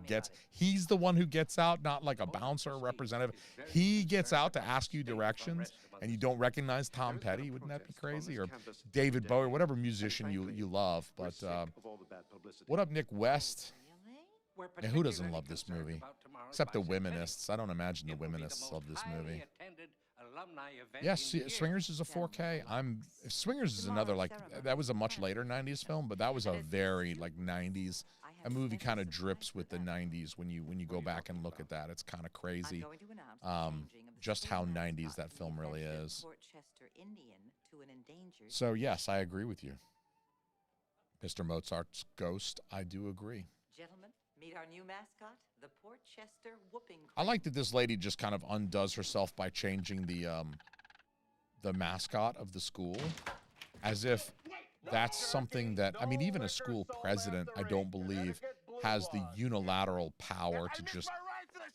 S1: he's the one who gets out, not like a bouncer or representative. He gets out to ask you directions and you don't recognize Tom Petty. Wouldn't that be crazy? Or David Bowie, whatever musician you love. But what up, Nick West? Yeah, who doesn't love this movie? Except the womenists. I don't imagine the womenists love this movie. Yes, Swingers is a 4K. Swingers is another, like, that was a much later 90s film, but that was a very, like, 90s. A movie kind of drips with the 90s when you go back and look at that. It's kind of crazy just how 90s that film really is. So, yes, I agree with you. Mr. Mozart's ghost, I do agree.
S6: Gentlemen, meet our new mascot, the Portchester Whooping Crane.
S1: I like that this lady just kind of undoes herself by changing the mascot of the school, as if that's something that, I mean, even a school president, I don't believe, has the unilateral power to just,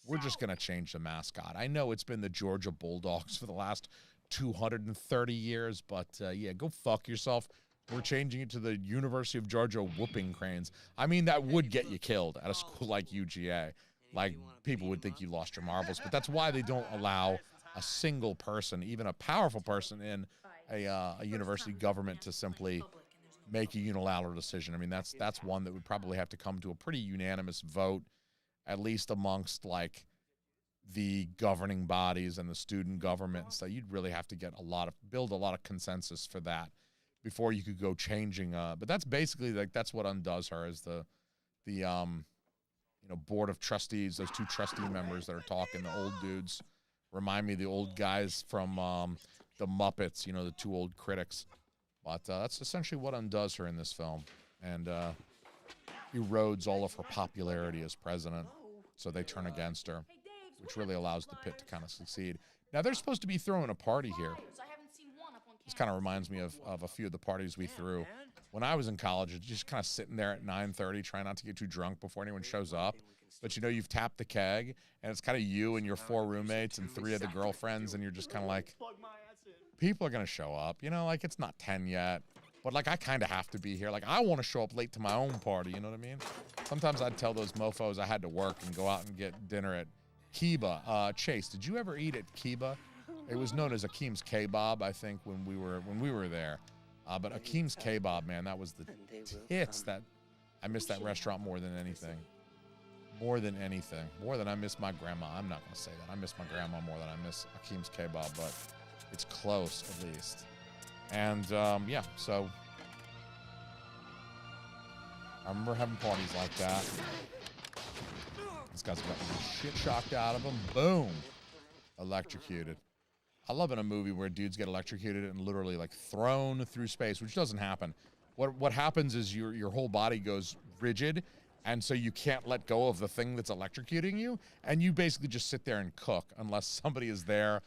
S1: we're just going to change the mascot. I know it's been the Georgia Bulldogs for the last 230 years, but yeah, go fuck yourself. We're changing it to the University of Georgia Whooping Cranes. I mean, that would get you killed at a school like UGA. Like, people would think you lost your marbles, but that's why they don't allow a single person, even a powerful person in a university government, to simply make a unilateral decision. I mean, that's one that would probably have to come to a pretty unanimous vote, at least amongst, like, the governing bodies and the student government. So you'd really have to get build a lot of consensus for that before you could go changing. But that's basically, like, that's what undoes her, is the board of trustees, those two trustee members that are talking, the old dudes. Remind me of the old guys from the Muppets, the two old critics. But that's essentially what undoes her in this film, and erodes all of her popularity as president. So they turn against her, which really allows the pit to kind of succeed. Now, they're supposed to be throwing a party here. This kind of reminds me of a few of the parties we threw when I was in college. Just kind of sitting there at 9:30, trying not to get too drunk before anyone shows up. But you've tapped the keg, and it's kind of you and your 4 roommates and 3 of the girlfriends, and you're just kind of like, people are going to show up. Like, it's not 10 yet, but, like, I kind of have to be here. Like, I want to show up late to my own party, you know what I mean? Sometimes I'd tell those mofos I had to work and go out and get dinner at Kiba. Chase, did you ever eat at Kiba? It was known as Akeem's Kebab, I think, when we were there. But Akeem's Kebab, man, that was the tits. That I miss that restaurant more than anything. More than anything. More than I miss my grandma. I'm not going to say that. I miss my grandma more than I miss Akeem's Kebab, but it's close, at least. And, yeah, so I remember having parties like that. This guy's got shit shocked out of him. Boom. Electrocuted. I love in a movie where dudes get electrocuted and literally, like, thrown through space, which doesn't happen. What happens is your whole body goes rigid, and so you can't let go of the thing that's electrocuting you, and you basically just sit there and cook unless somebody is there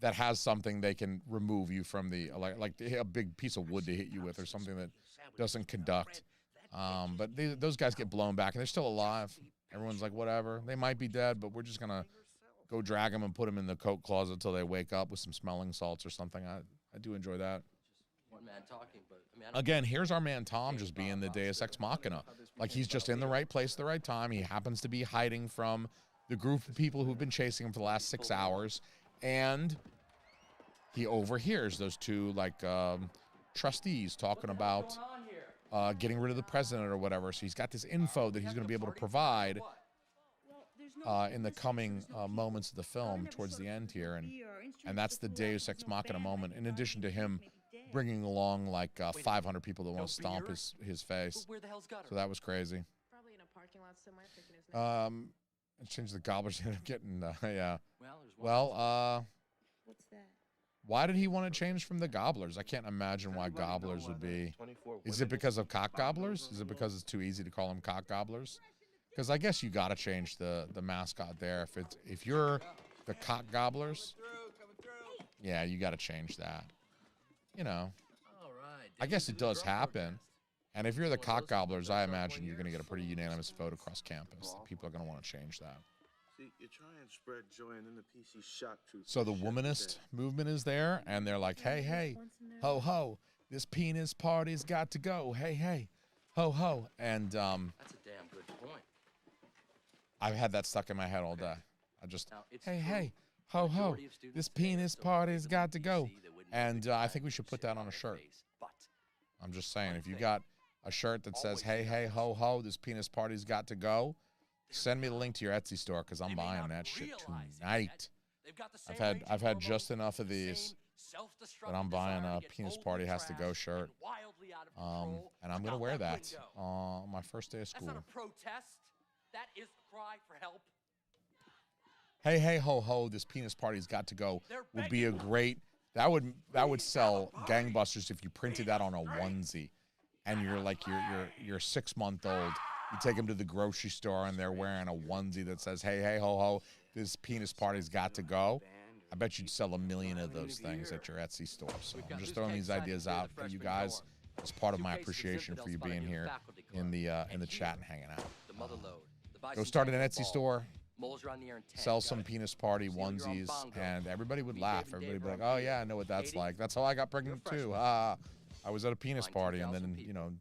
S1: that has something they can remove you from the, like a big piece of wood to hit you with or something that doesn't conduct. But those guys get blown back, and they're still alive. Everyone's like, whatever. They might be dead, but we're just going to go drag them and put them in the coat closet until they wake up with some smelling salts or something. I do enjoy that.
S2: One man talking, but
S1: Again, here's our man Tom just being the Deus Ex Machina. Like, he's just in the right place at the right time. He happens to be hiding from the group of people who've been chasing him for the last 6 hours, and he overhears those two, like, trustees talking about getting rid of the president or whatever. So he's got this info that he's going to be able to provide in the coming moments of the film towards the end here, and that's the Deus Ex Machina moment, in addition to him bringing along, like, 500 people that want to stomp his face. So that was crazy.
S8: Probably in a parking lot somewhere picking his nose.
S1: Change the gobblers ended up getting, yeah.
S2: well,
S8: What's that?
S1: Why did he want to change from the gobblers? I can't imagine why gobblers would be. Is it because of cock gobblers? Is it because it's too easy to call them cock gobblers? Because I guess you got to change the mascot there. If you're the cock gobblers, yeah, you got to change that. I guess it does happen. And if you're the cock gobblers, I imagine you're going to get a pretty unanimous vote across campus. People are going to want to change that.
S3: You try and spread joy, and then the PC shock truth.
S1: So the womanist movement is there, and they're like, hey, ho, ho, this penis party's got to go. Hey, ho ho. And
S2: That's a damn good point.
S1: I've had that stuck in my head all day. I just,
S2: Now, it's
S1: hey,
S2: true.
S1: hey, ho ho,
S2: Majority of students
S1: this
S2: today are
S1: penis
S2: still
S1: party's
S2: afraid
S1: got
S2: of
S1: to
S2: the
S1: go.
S2: PC that wouldn't
S1: And
S2: even
S1: I think we should put
S2: sit
S1: that on a
S2: their
S1: shirt.
S2: face. But
S1: I'm just saying,
S2: one
S1: if you
S2: thing,
S1: got a shirt that says,
S2: always
S1: hey,
S2: be
S1: hey,
S2: honest.
S1: ho ho, this penis party's got to go, send me the link to your Etsy store because I'm
S9: They may
S1: buying
S9: not
S1: that shit
S9: realize it
S1: tonight.
S9: yet. They've got the
S1: I've
S9: same
S1: had
S9: range
S1: I've
S9: of
S1: had just
S9: hormones,
S1: enough of
S9: the
S1: these
S9: same
S1: that
S9: self-destructive
S1: I'm buying
S9: desire
S1: a
S9: to get
S1: penis
S9: boldly
S1: party has to go
S9: trashed
S1: shirt.
S9: and wildly out of control
S1: And I'm
S9: look
S1: gonna
S9: out
S1: wear that
S9: window.
S1: on my first day of
S9: That's
S1: school.
S9: not a protest. That is the cry for help.
S1: Hey, hey, ho ho, this penis party's got to go would be a great. That would sell gangbusters if you printed that on a onesie, and you're like you're 6 month old. You take them to the grocery store and they're wearing a onesie that says, hey, hey, ho ho, this penis party's got to go. I bet you'd sell 1 million of those things at your Etsy store. So I'm just throwing these ideas out for you guys as part of my appreciation for you being here in the chat and hanging out.
S2: the mother load, the
S1: Go start an
S2: bicentennial
S1: Etsy
S2: ball,
S1: store.
S2: moles around the air in 10.
S1: Sell some penis party
S2: Seal your own
S1: onesies,
S2: bongo.
S1: and everybody would
S2: Me,
S1: laugh.
S2: Dave, and
S1: Everybody would be
S2: Dave
S1: like,
S2: are
S1: "Oh
S2: on
S1: yeah, I
S2: Katie.
S1: know what that's
S2: Katie,
S1: like. That's how I got pregnant
S2: you're a
S1: too.
S2: freshman.
S1: I was at a penis
S2: Find
S1: party, and
S2: 2,000
S1: then
S2: people.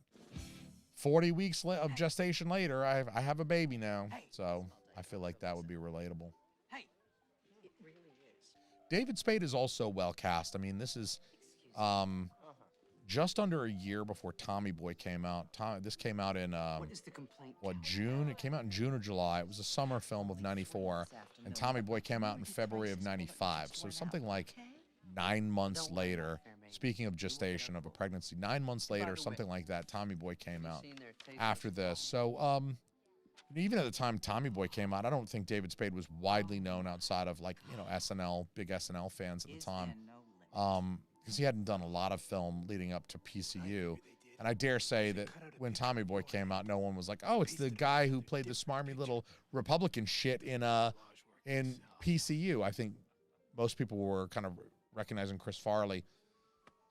S1: 40 weeks of gestation later, I have a baby now. So I feel like that would be relatable.
S9: Hey,
S6: It really is.
S1: David Spade is also well cast. I mean, this is just under a year before Tommy Boy came out. This came out in
S4: What is the complaint?
S1: June? It came out in June or July. It was a summer film of '94, and Tommy Boy came out in February of '95. So something like 9 months later. Speaking of gestation of a pregnancy, 9 months later, something like that, Tommy Boy came out after this. So even at the time Tommy Boy came out, I don't think David Spade was widely known outside of SNL, big SNL fans at the time. Because he hadn't done a lot of film leading up to PCU. And I dare say that when Tommy Boy came out, no one was like, oh, it's the guy who played the smarmy little Republican shit in PCU. I think most people were kind of recognizing Chris Farley.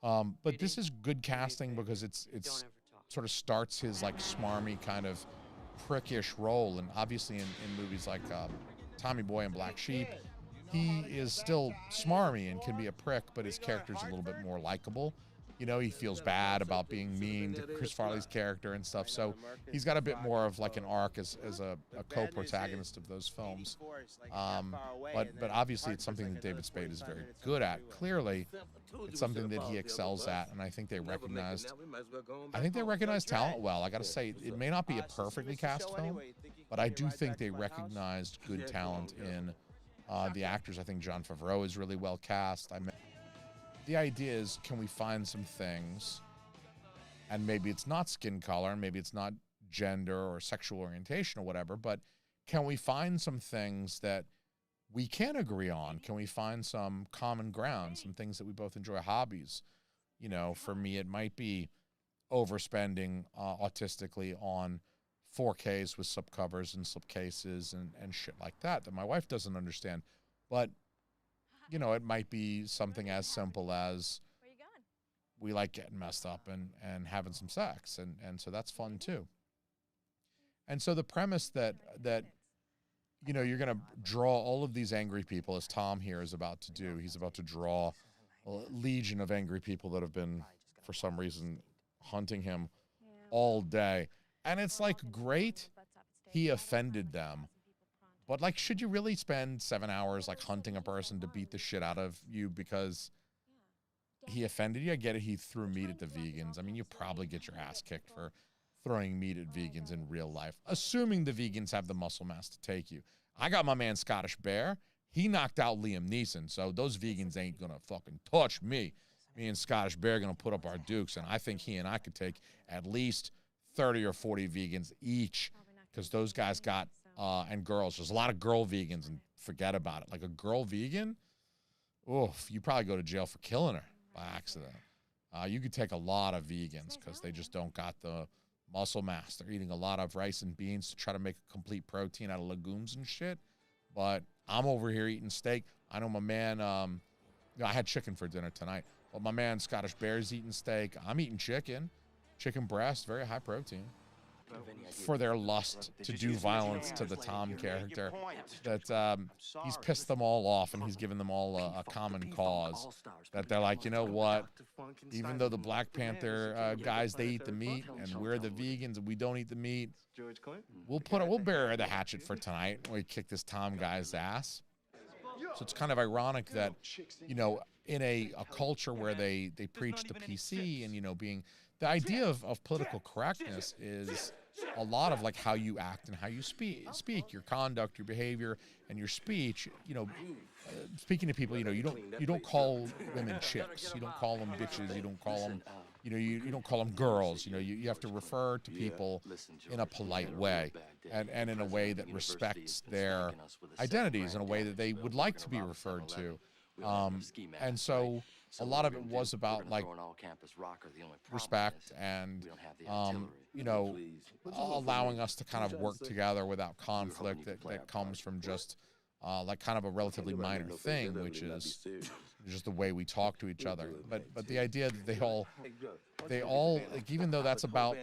S1: But this is good casting because it's sort of starts his like smarmy kind of prickish role. And obviously in movies like Tommy Boy and Black Sheep, he is still smarmy and can be a prick, but his character's a little bit more likable. He feels bad about being mean to Chris Farley's character and stuff. So he's got a bit more of like an arc as a co-protagonist of those films. But obviously it's something that David Spade is very good at. Clearly, it's something that he excels at, and I think they recognized talent well. I got to say, it may not be a perfectly cast film, but I do think they recognized good talent in the actors. I think Jon Favreau is really well cast. The idea is, can we find some things, and maybe it's not skin color, maybe it's not gender or sexual orientation or whatever, but can we find some things that we can agree on? Can we find some common ground, some things that we both enjoy, hobbies? For me, it might be overspending autistically on 4Ks with slipcovers and slipcases and shit like that my wife doesn't understand. But it might be something as simple as we like getting messed up and having some sex. And so that's fun too. And so the premise that you're going to draw all of these angry people, as Tom here is about to do. He's about to draw a legion of angry people that have been, for some reason, hunting him all day. And it's like, great, he offended them. But like, should you really spend 7 hours like hunting a person to beat the shit out of you because he offended you? I get it. He threw meat at the vegans. I mean, you probably get your ass kicked for throwing meat at vegans in real life, assuming the vegans have the muscle mass to take you. I got my man Scottish Bear. He knocked out Liam Neeson, so those vegans ain't gonna fucking touch me. Me and Scottish Bear are gonna put up our dukes, and I think he and I could take at least 30 or 40 vegans each, because those guys got and girls. There's a lot of girl vegans, and forget about it. Like a girl vegan, oof, you probably go to jail for killing her by accident. You could take a lot of vegans because they just don't got the muscle mass. They're eating a lot of rice and beans to try to make a complete protein out of legumes and shit. But I'm over here eating steak. I know my man, I had chicken for dinner tonight, but my man Scottish Bear's eating steak. I'm eating chicken breast, very high protein. for their lust to do violence to the Tom character. That he's pissed them all off, and he's given them all a common cause. That they're like, you know what? Even though the Black Panther guys, they eat the meat, and we're the vegans, and we don't eat the meat, we'll bury the hatchet for tonight when we kick this Tom guy's ass. So it's kind of ironic that, you know, in a culture where they preach the PC and, you know, being the idea of political correctness is a lot of like how you act and how you speak, your conduct, your behavior, and your speech. You know, speaking to people, you know, you don't call women chicks, you don't call them bitches, you don't call them, you know, you don't call them girls. You know, you have to refer to people in a polite way and in a way that respects their identities, in a way that they would like to be referred to. And so a lot of it was about like respect and, you know, allowing us to kind of work together without conflict that comes from just like kind of a relatively minor thing, which is just the way we talk to each other. But the idea that they all like, even though that's about,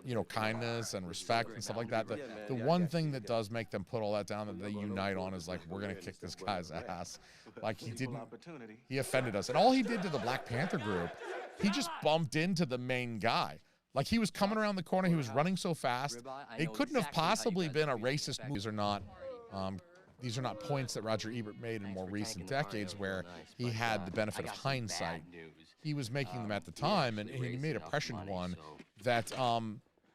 S1: you know, kindness and respect and stuff like that, the one thing that does make them put all that down that they unite on is like, we're gonna kick this guy's ass. Like he offended us, and all he did to the Black Panther group, he just bumped into the main guy. Like he was coming around the corner, he was running so fast, it couldn't have possibly been a racist move. These are not points that Roger Ebert made in more recent decades where he had the benefit of hindsight. He was making them at the time, and he made a prescient one that,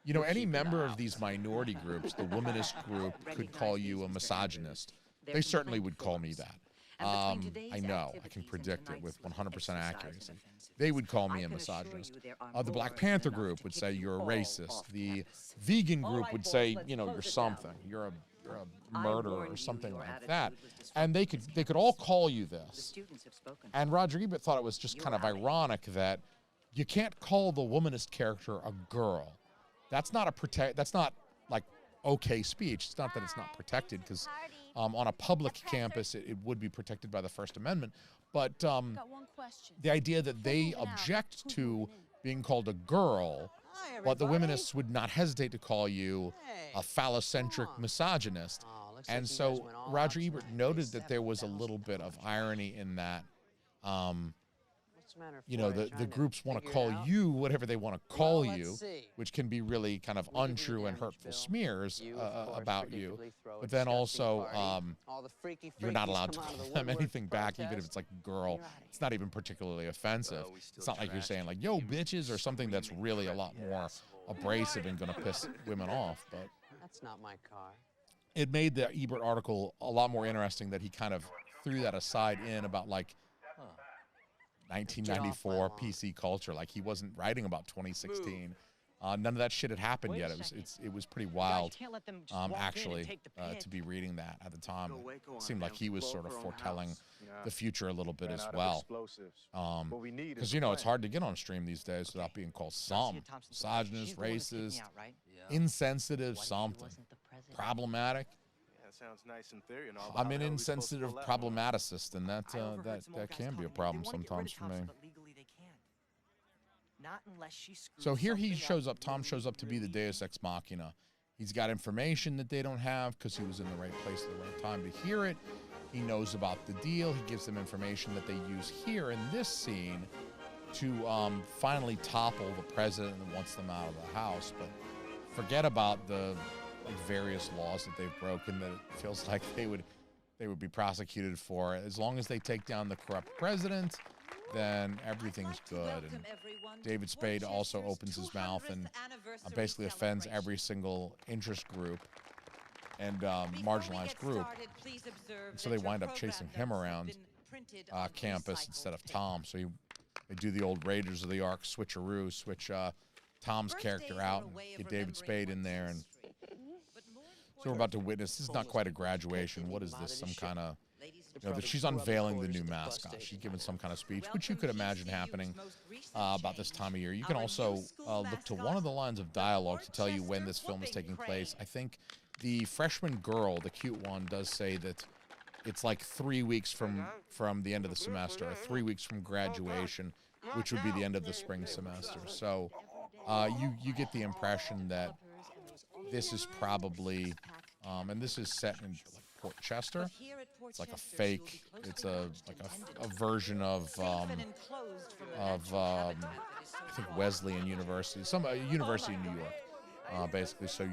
S1: you know, any member of these minority groups, the womanist group, could call you a misogynist. They certainly would call me that. I know, I can predict it with 100% accuracy. They would call me a misogynist. The Black Panther group would say you're a racist. The vegan group would say, you know, you're something. You're a murderer or something like that. And they could all call you this. And Roger Ebert thought it was just kind of ironic that you can't call the womanist character a girl. That's not like okay speech. It's not that it's not protected, because on a public campus it would be protected by the First Amendment. But the idea that they object to being called a girl, but the wominists would not hesitate to call you a phallocentric misogynist. And so Roger Ebert noted that there was a little bit of irony in that. You know, the groups want to call you whatever they want to call you, which can be really kind of untrue and hurtful smears about you. But then also, you're not allowed to call them anything back, even if it's like girl. It's not even particularly offensive. It's not like you're saying like, yo, bitches, or something that's really a lot more abrasive and going to piss women off. But
S7: that's not my car.
S1: It made the Ebert article a lot more interesting that he kind of threw that aside in about like, 1994 PC culture. Like he wasn't writing about 2016. None of that shit had happened yet. It was pretty wild, actually, to be reading that at the time. It seemed like he was sort of foretelling the future a little bit as well. Because, you know, it's hard to get on stream these days without being called some misogynist, racist, insensitive, something, problematic.
S3: Sounds nice in theory and all.
S1: I'm an insensitive problematicist, and that can be a problem sometimes for me. So here he shows up. Tom shows up to be the Deus Ex Machina. He's got information that they don't have because he was in the right place at the right time to hear it. He knows about the deal. He gives them information that they use here in this scene to finally topple the president and wants them out of the house. But forget about the various laws that they've broken that it feels like they would be prosecuted for. As long as they take down the corrupt president, then everything's good. And David Spade also opens his mouth and basically offends every single interest group and marginalized group. And so they wind up chasing him around campus instead of Tom. So they do the old Raiders of the Ark switcheroo, switch Tom's character out and get David Spade in there. And so we're about to witness, this is not quite a graduation. What is this? Some kind of, you know, that she's unveiling the new mascot. She's giving some kind of speech, which you could imagine happening about this time of year. You can also look to one of the lines of dialogue to tell you when this film is taking place. I think the freshman girl, the cute one, does say that it's like 3 weeks from the end of the semester, or 3 weeks from graduation, which would be the end of the spring semester. So you get the impression that this is probably, and this is set in like Port Chester. It's like a fake. It's a version of I think Wesleyan University, some university in New York, basically. So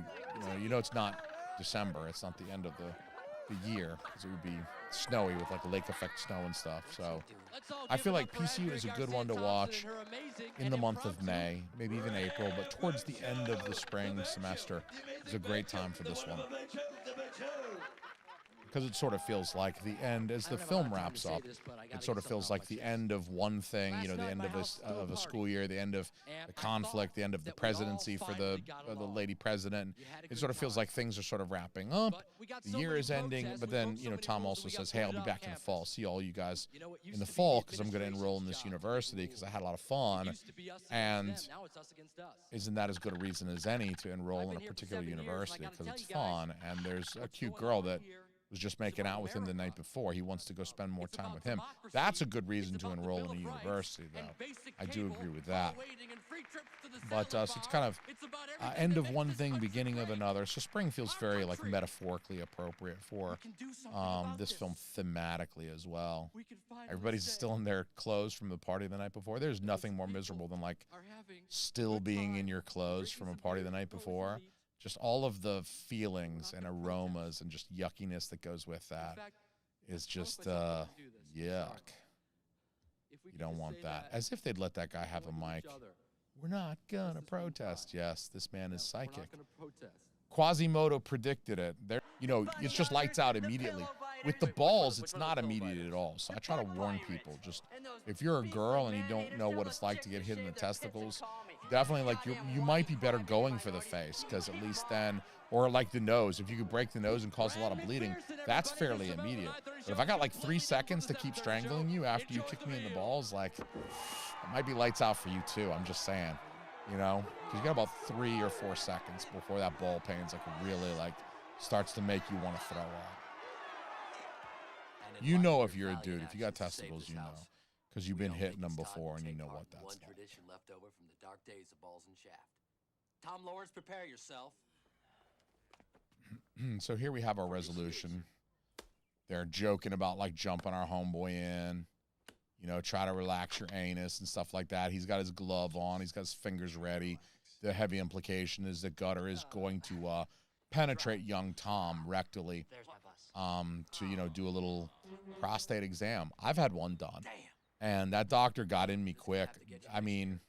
S1: you know it's not December. It's not the end of the year, because it would be snowy with like lake effect snow and stuff. So I feel like PCU is a good one to watch in the month of May, maybe even April, but towards the end of the spring semester is a great time for this one, because it sort of feels like the end as the film wraps up. It sort of feels like the end of one thing, you know, the end of a school year, the end of the conflict, the end of the presidency for the lady president. It sort of feels like things are sort of wrapping up. The year is ending, but then, you know, Tom also says, hey, I'll be back in the fall. See all you guys in the fall, because I'm going to enroll in this university because I had a lot of fun. And isn't that as good a reason as any to enroll in a particular university? Because it's fun, and there's a cute girl that was just making out with him the night before. He wants to go spend more time with him. That's a good reason to enroll in a university, though. I do agree with that. But so it's kind of end of one thing, beginning of another. So spring feels very like metaphorically appropriate for this film thematically as well. Everybody's still in their clothes from the party the night before. There's nothing more miserable than like still being in your clothes from a party the night before. Just all of the feelings and aromas and just yuckiness that goes with that is just yuck. You don't want that. As if they'd let that guy have a mic. We're not gonna protest. Yes, this man is psychic. Quasimodo predicted it. There, you know, it's just lights out immediately. With the balls, it's not immediate at all. So I try to warn people, just if you're a girl and you don't know what it's like to get hit in the testicles, definitely, like, you might be better going for the face, because at least then, or like the nose, if you could break the nose and cause a lot of bleeding, that's fairly immediate. But if I got like 3 seconds to keep strangling you after you kick me in the balls, like, it might be lights out for you too. I'm just saying, you know, because you got about 3 or 4 seconds before that ball pain's like really like starts to make you want to throw up. You know, if you're a dude, if you got testicles, you know, because you've been hitting them before and you know what that's like.
S2: Tradition left over from the dark days of Balls and Shaft. Tom Lawrence, prepare yourself.
S1: So here we have our resolution. They're joking about like jumping our homeboy in, you know, try to relax your anus and stuff like that. He's got his glove on. He's got his fingers ready. The heavy implication is that Gutter is going to penetrate young Tom rectally to, you know, do a little prostate exam. I've had one done. And that doctor got in me quick. I mean,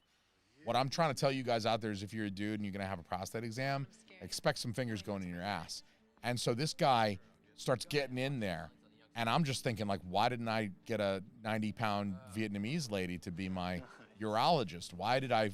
S1: what I'm trying to tell you guys out there is if you're a dude and you're going to have a prostate exam, expect some fingers going in your ass. And so this guy starts getting in there. And I'm just thinking, like, why didn't I get a 90-pound Vietnamese lady to be my urologist? Why did I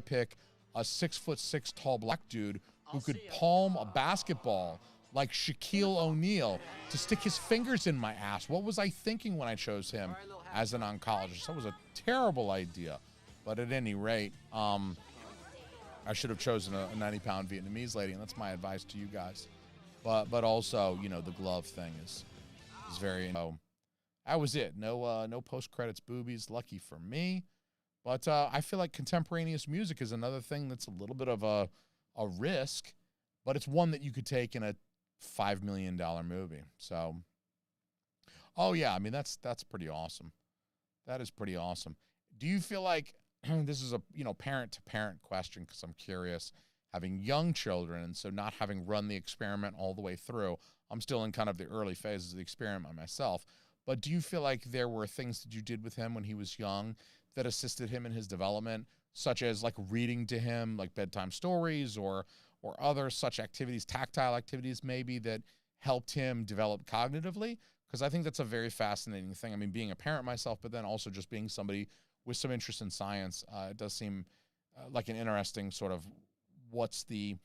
S1: pick a 6'6" tall black dude who could palm a basketball like Shaquille O'Neal to stick his fingers in my ass? What was I thinking when I chose him as an oncologist? That was a terrible idea. But at any rate, I should have chosen a 90-pound Vietnamese lady, and that's my advice to you guys. But also, you know, the glove thing is very. That was it. No post-credits boobies. Lucky for me. But I feel like contemporaneous music is another thing that's a little bit of a risk, but it's one that you could take in a $5 million movie. So, oh yeah, I mean that's pretty awesome. That is pretty awesome. Do you feel like this is a, you know, parent to parent question, because I'm curious, having young children, and so not having run the experiment all the way through, I'm still in kind of the early phases of the experiment myself. But do you feel like there were things that you did with him when he was young that assisted him in his development, such as like reading to him like bedtime stories or other such activities, tactile activities maybe, that helped him develop cognitively? Because I think that's a very fascinating thing. I mean, being a parent myself, but then also just being somebody with some interest in science, it does seem like an interesting sort of what's the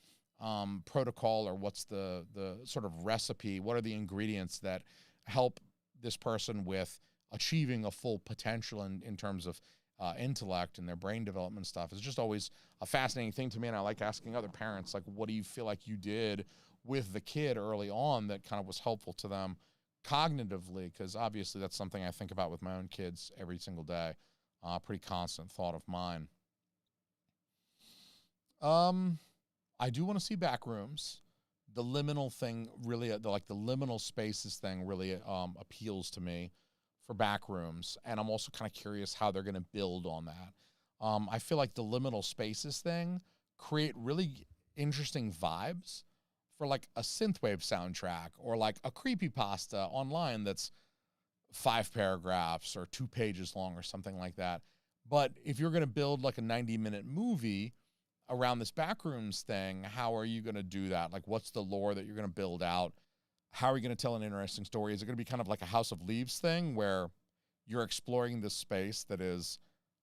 S1: protocol, or what's the sort of recipe, what are the ingredients that help this person with achieving a full potential in terms of intellect and their brain development stuff. It's just always a fascinating thing to me, and I like asking other parents, like, what do you feel like you did with the kid early on that kind of was helpful to them cognitively? Because obviously that's something I think about with my own kids every single day. Pretty constant thought of mine. I do want to see Backrooms. The liminal thing really, the liminal spaces thing really appeals to me for Backrooms, and I'm also kind of curious how they're going to build on that. I feel like the liminal spaces thing create really interesting vibes for like a synthwave soundtrack or like a creepypasta online that's 5 paragraphs or 2 pages long or something like that. But if you're going to build like a 90-minute movie around this Backrooms thing, how are you going to do that? Like, what's the lore that you're going to build out? How are you going to tell an interesting story? Is it going to be kind of like a House of Leaves thing where you're exploring this space that is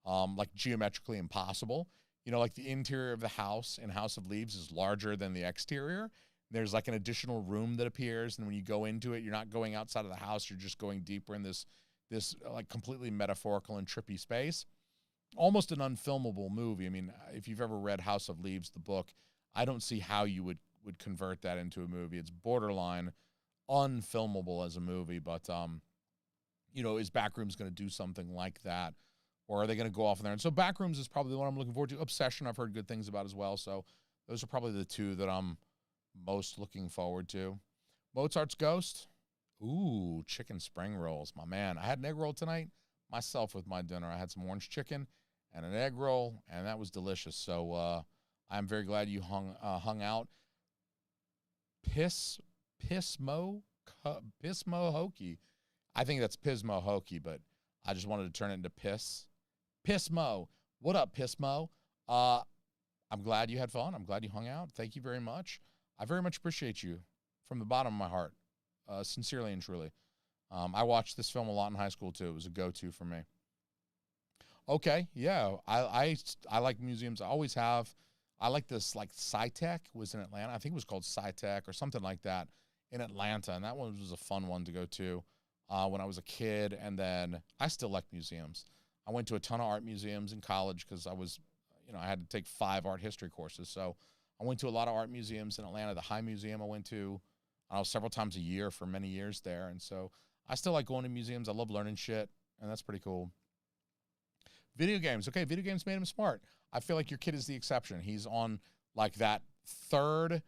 S1: like geometrically impossible? You know, like the interior of the house in House of Leaves is larger than the exterior. There's like an additional room that appears, and when you go into it, you're not going outside of the house. You're just going deeper in this like completely metaphorical and trippy space. Almost an unfilmable movie. I mean, if you've ever read House of Leaves, the book, I don't see how you would convert that into a movie. It's borderline unfilmable as a movie, but you know, is Backrooms going to do something like that, or are they going to go off in there? And so Backrooms is probably the one I'm looking forward to. Obsession, I've heard good things about as well, so those are probably the two that I'm most looking forward to. Mozart's Ghost, ooh, chicken spring rolls, my man. I had an egg roll tonight myself with my dinner. I had some orange chicken and an egg roll, and that was delicious. So I'm very glad you hung out. Pismo Hokey. I think that's Pismo Hokey, but I just wanted to turn it into Pismo. What up, Pismo? I'm glad you had fun. I'm glad you hung out. Thank you very much. I very much appreciate you from the bottom of my heart, sincerely and truly. I watched this film a lot in high school, too. It was a go-to for me. Okay, yeah, I like museums. I always have. I like this, like, SciTech was in Atlanta. I think it was called SciTech or something like that in Atlanta, and that one was a fun one to go to when I was a kid, and then I still like museums. I went to a ton of art museums in college because I was, you know, I had to take 5 art history courses, so I went to a lot of art museums in Atlanta. The High Museum I went to several times a year for many years there, and so I still like going to museums. I love learning shit, and that's pretty cool. Video games. Okay, video games made him smart. I feel like your kid is the exception. He's on, like, that third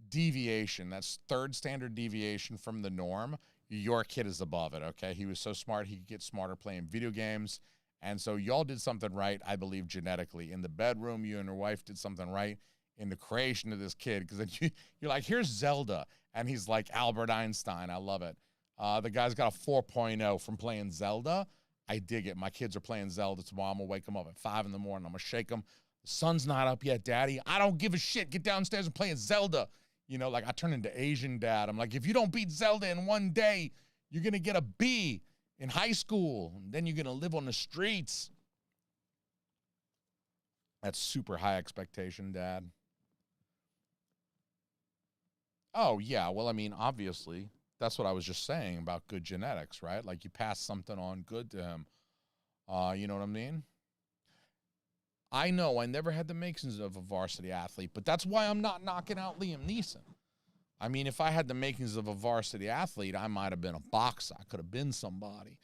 S1: deviation, that's third standard deviation from the norm. Your kid is above it, okay? He was so smart, he could get smarter playing video games, and so y'all did something right, I believe, genetically. In the bedroom, you and your wife did something right in the creation of this kid, because then you're like, here's Zelda, and he's like Albert Einstein. I love it. The guy's got a 4.0 from playing Zelda. I dig it. My kids are playing Zelda tomorrow. I'm going to wake them up at 5 in the morning. I'm going to shake them. The sun's not up yet, Daddy. I don't give a shit. Get downstairs and play Zelda. You know, like, I turn into Asian dad. I'm like, if you don't beat Zelda in one day, you're going to get a B in high school. And then you're going to live on the streets. That's super high expectation, Dad. Oh, yeah. Well, I mean, obviously, that's what I was just saying about good genetics, right? Like, you pass something on good to him. You know what I mean? I know I never had the makings of a varsity athlete, but that's why I'm not knocking out Liam Neeson. I mean, if I had the makings of a varsity athlete, I might have been a boxer. I could have been somebody.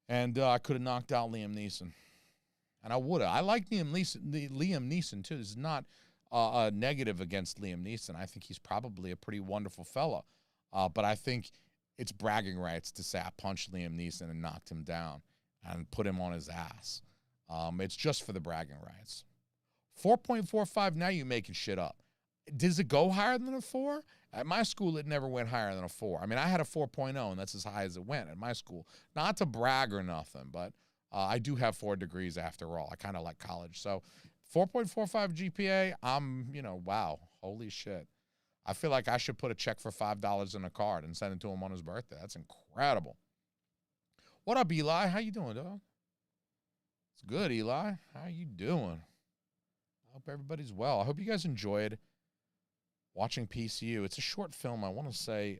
S1: And I could have knocked out Liam Neeson. And I would have. I like Liam Neeson, too. This is not a negative against Liam Neeson. I think he's probably a pretty wonderful fella. But I think it's bragging rights to say I punched Liam Neeson and knocked him down and put him on his ass. It's just for the bragging rights. 4.45, now you're making shit up. Does it go higher than a 4? At my school, it never went higher than a 4. I mean, I had a 4.0, and that's as high as it went at my school. Not to brag or nothing, but I do have 4 degrees after all. I kind of like college. So 4.45 GPA, wow, holy shit. I feel like I should put a check for $5 in a card and send it to him on his birthday. That's incredible. What up, Eli? How you doing, dog? It's good, Eli. How you doing? I hope everybody's well. I hope you guys enjoyed watching PCU. It's a short film, I want to say,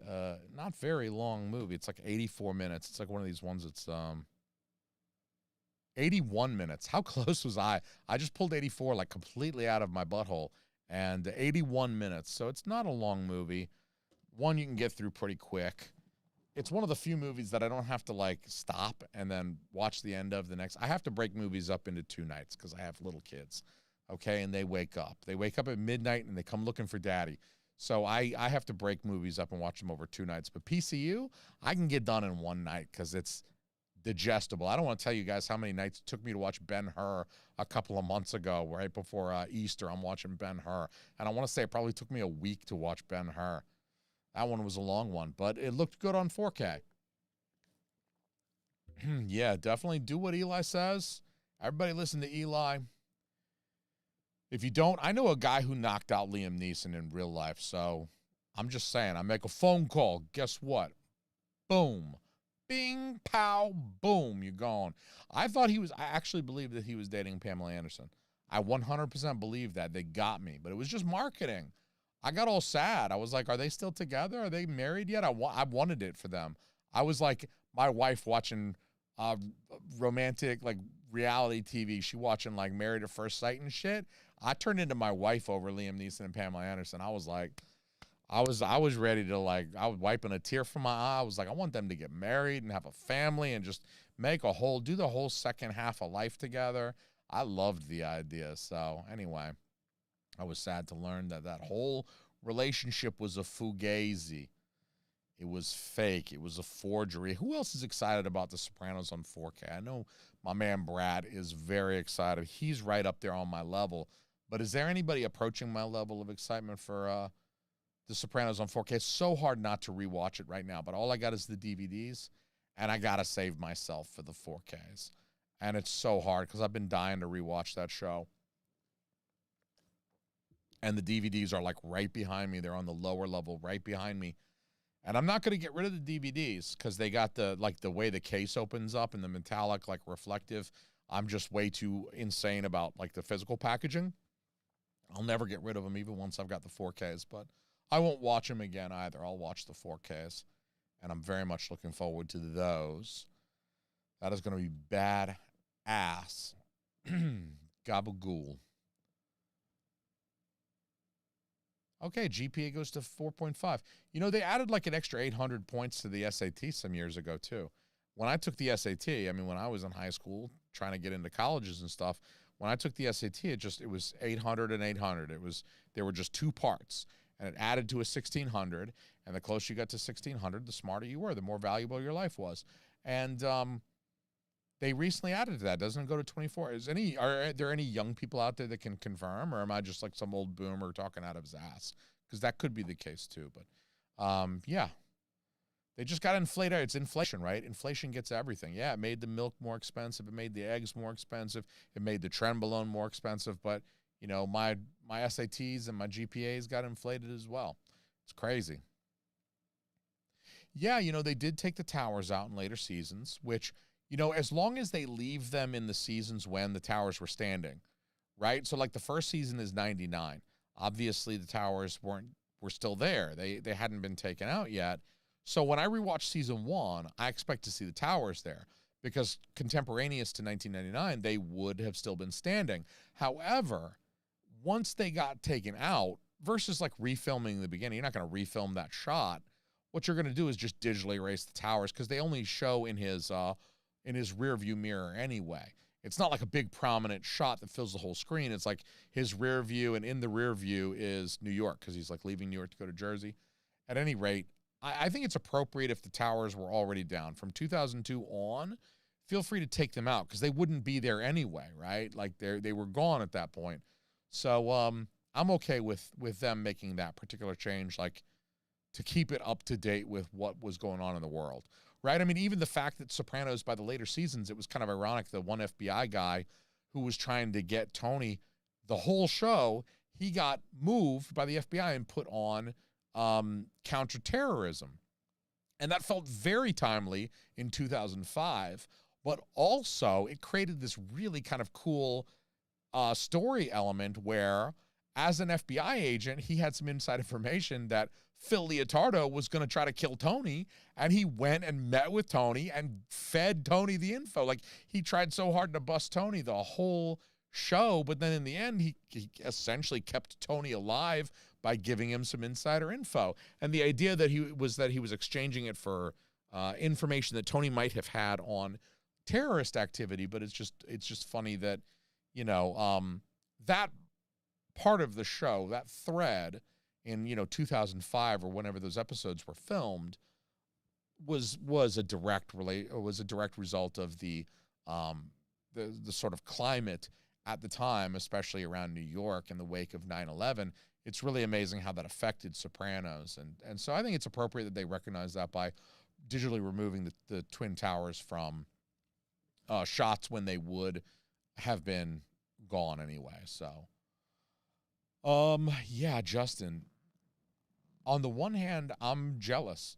S1: not very long movie. It's like 84 minutes. It's like one of these ones that's 81 minutes. How close was I? I just pulled 84 like completely out of my butthole. And 81 minutes, so it's not a long movie. One you can get through pretty quick. It's one of the few movies that I don't have to, like, stop and then watch the end of the next. I have to break movies up into 2 nights because I have little kids. okay, and they wake up. They wake up at midnight and they come looking for daddy. So I have to break movies up and watch them over 2 nights. But PCU, I can get done in 1 night because it's digestible. I don't want to tell you guys how many nights it took me to watch Ben-Hur a couple of months ago, right before Easter. I'm watching Ben-Hur. And I want to say it probably took me a week to watch Ben-Hur. That one was a long one, but it looked good on 4K. Yeah, definitely do what Eli says. Everybody listen to Eli. If you don't, I know a guy who knocked out Liam Neeson in real life, so I'm just saying, I make a phone call. Guess what? Boom. Bing, pow, boom, you're gone. I actually believed that he was dating Pamela Anderson. I 100% believed that. They got me, but it was just marketing. I got all sad. I was like, are they still together? Are they married yet? I wanted it for them. I was like my wife watching romantic, like, reality TV. She watching, like, Married at First Sight and shit. I turned into my wife over Liam Neeson and Pamela Anderson. I was like, I was ready to, like, I was wiping a tear from my eye. I was like, I want them to get married and have a family and just do the whole second half of life together. I loved the idea. So anyway, I was sad to learn that whole relationship was a fugazi. It was fake. It was a forgery. Who else is excited about The Sopranos on 4K? I know my man Brad is very excited. He's right up there on my level. But is there anybody approaching my level of excitement for The Sopranos on 4K? It's so hard not to rewatch it right now, but all I got is the DVDs, and I got to save myself for the 4Ks. And it's so hard because I've been dying to rewatch that show. And the DVDs are, like, right behind me. They're on the lower level right behind me. And I'm not going to get rid of the DVDs because they got the way the case opens up and the metallic, like, reflective. I'm just way too insane about, like, the physical packaging. I'll never get rid of them even once I've got the 4Ks, but I won't watch them again either. I'll watch the 4Ks, and I'm very much looking forward to those. That is going to be badass. Gabagool. Okay, GPA goes to 4.5. You know, they added like an extra 800 points to the SAT some years ago, too. When I took the SAT, I mean, when I was in high school trying to get into colleges and stuff, when I took the SAT, it was 800 and 800. There were just 2 parts, and it added to a 1,600, and the closer you got to 1,600, the smarter you were, the more valuable your life was. And they recently added to that. Doesn't it go to 24? Are there any young people out there that can confirm, or am I just like some old boomer talking out of his ass? Because that could be the case too. But yeah, they just got inflated. It's inflation, right? Inflation gets everything. Yeah, it made the milk more expensive. It made the eggs more expensive. It made the trenbolone more expensive. But you know, my SATs and my GPAs got inflated as well. It's crazy. Yeah, you know, they did take the towers out in later seasons, which, you know, as long as they leave them in the seasons when the towers were standing, right? So like the first season is 99. Obviously the towers were still there. They hadn't been taken out yet. So when I rewatch season 1, I expect to see the towers there because contemporaneous to 1999, they would have still been standing. However, once they got taken out versus like refilming the beginning, you're not going to refilm that shot. What you're going to do is just digitally erase the towers because they only show in his rear view mirror anyway. It's not like a big prominent shot that fills the whole screen. It's like his rear view, and in the rear view is New York because he's like leaving New York to go to Jersey. At any rate, I think it's appropriate if the towers were already down. From 2002 on, feel free to take them out because they wouldn't be there anyway, right? Like they were gone at that point. So I'm okay with them making that particular change, like to keep it up to date with what was going on in the world. Right? I mean, even the fact that Sopranos, by the later seasons, it was kind of ironic. The one FBI guy who was trying to get Tony the whole show, he got moved by the FBI and put on counterterrorism. And that felt very timely in 2005. But also, it created this really kind of cool story element where, as an FBI agent, he had some inside information that Phil Leotardo was going to try to kill Tony, and he went and met with Tony and fed Tony the info. Like, he tried so hard to bust Tony the whole show, but then in the end, he essentially kept Tony alive by giving him some insider info. And the idea that he was exchanging it for information that Tony might have had on terrorist activity, but it's just funny that, you know, that part of the show, that thread in 2005 or whenever those episodes were filmed, was a direct result of the sort of climate at the time, especially around New York in the wake of 9/11. It's really amazing how that affected Sopranos, and so I think it's appropriate that they recognize that by digitally removing the Twin Towers from shots when they would have been gone anyway. So, yeah, Justin. On the one hand, I'm jealous.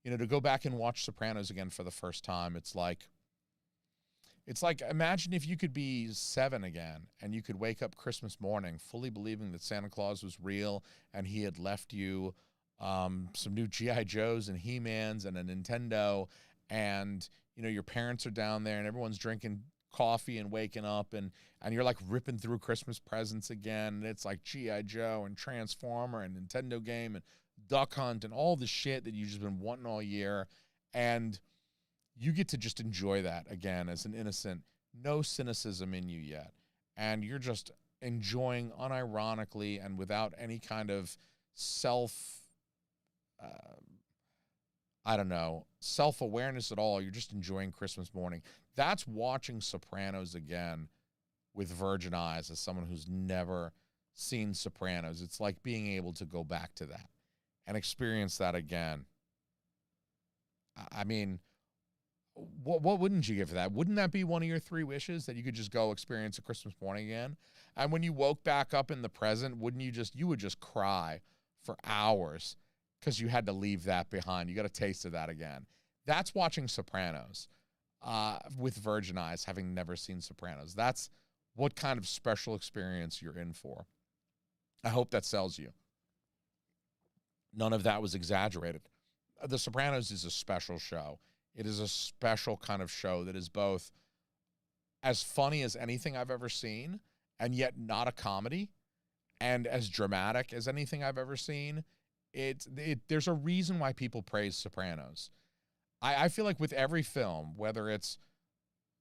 S1: To go back and watch Sopranos again for the first time, it's like imagine if you could be 7 again and you could wake up Christmas morning fully believing that Santa Claus was real and he had left you some new G.I. Joes and He-Mans and a Nintendo, and your parents are down there and everyone's drinking coffee and waking up and you're like ripping through Christmas presents again, and it's like G.I. Joe and Transformer and Nintendo game and Duck Hunt and all the shit that you've just been wanting all year, and you get to just enjoy that again as an innocent, no cynicism in you yet, and you're just enjoying unironically and without any kind of self-awareness at all. You're just enjoying Christmas morning. That's watching Sopranos again with virgin eyes as someone who's never seen Sopranos. It's like being able to go back to that and experience that again. I mean, what wouldn't you give for that? Wouldn't that be one of your 3 wishes, that you could just go experience a Christmas morning again? And when you woke back up in the present, you would just cry for hours because you had to leave that behind. You got a taste of that again. That's watching Sopranos with virgin eyes, having never seen Sopranos. That's what kind of special experience you're in for. I hope that sells you. None of that was exaggerated. The Sopranos is a special show. It is a special kind of show that is both as funny as anything I've ever seen and yet not a comedy, and as dramatic as anything I've ever seen. There's a reason why people praise Sopranos. I feel like with every film, whether it's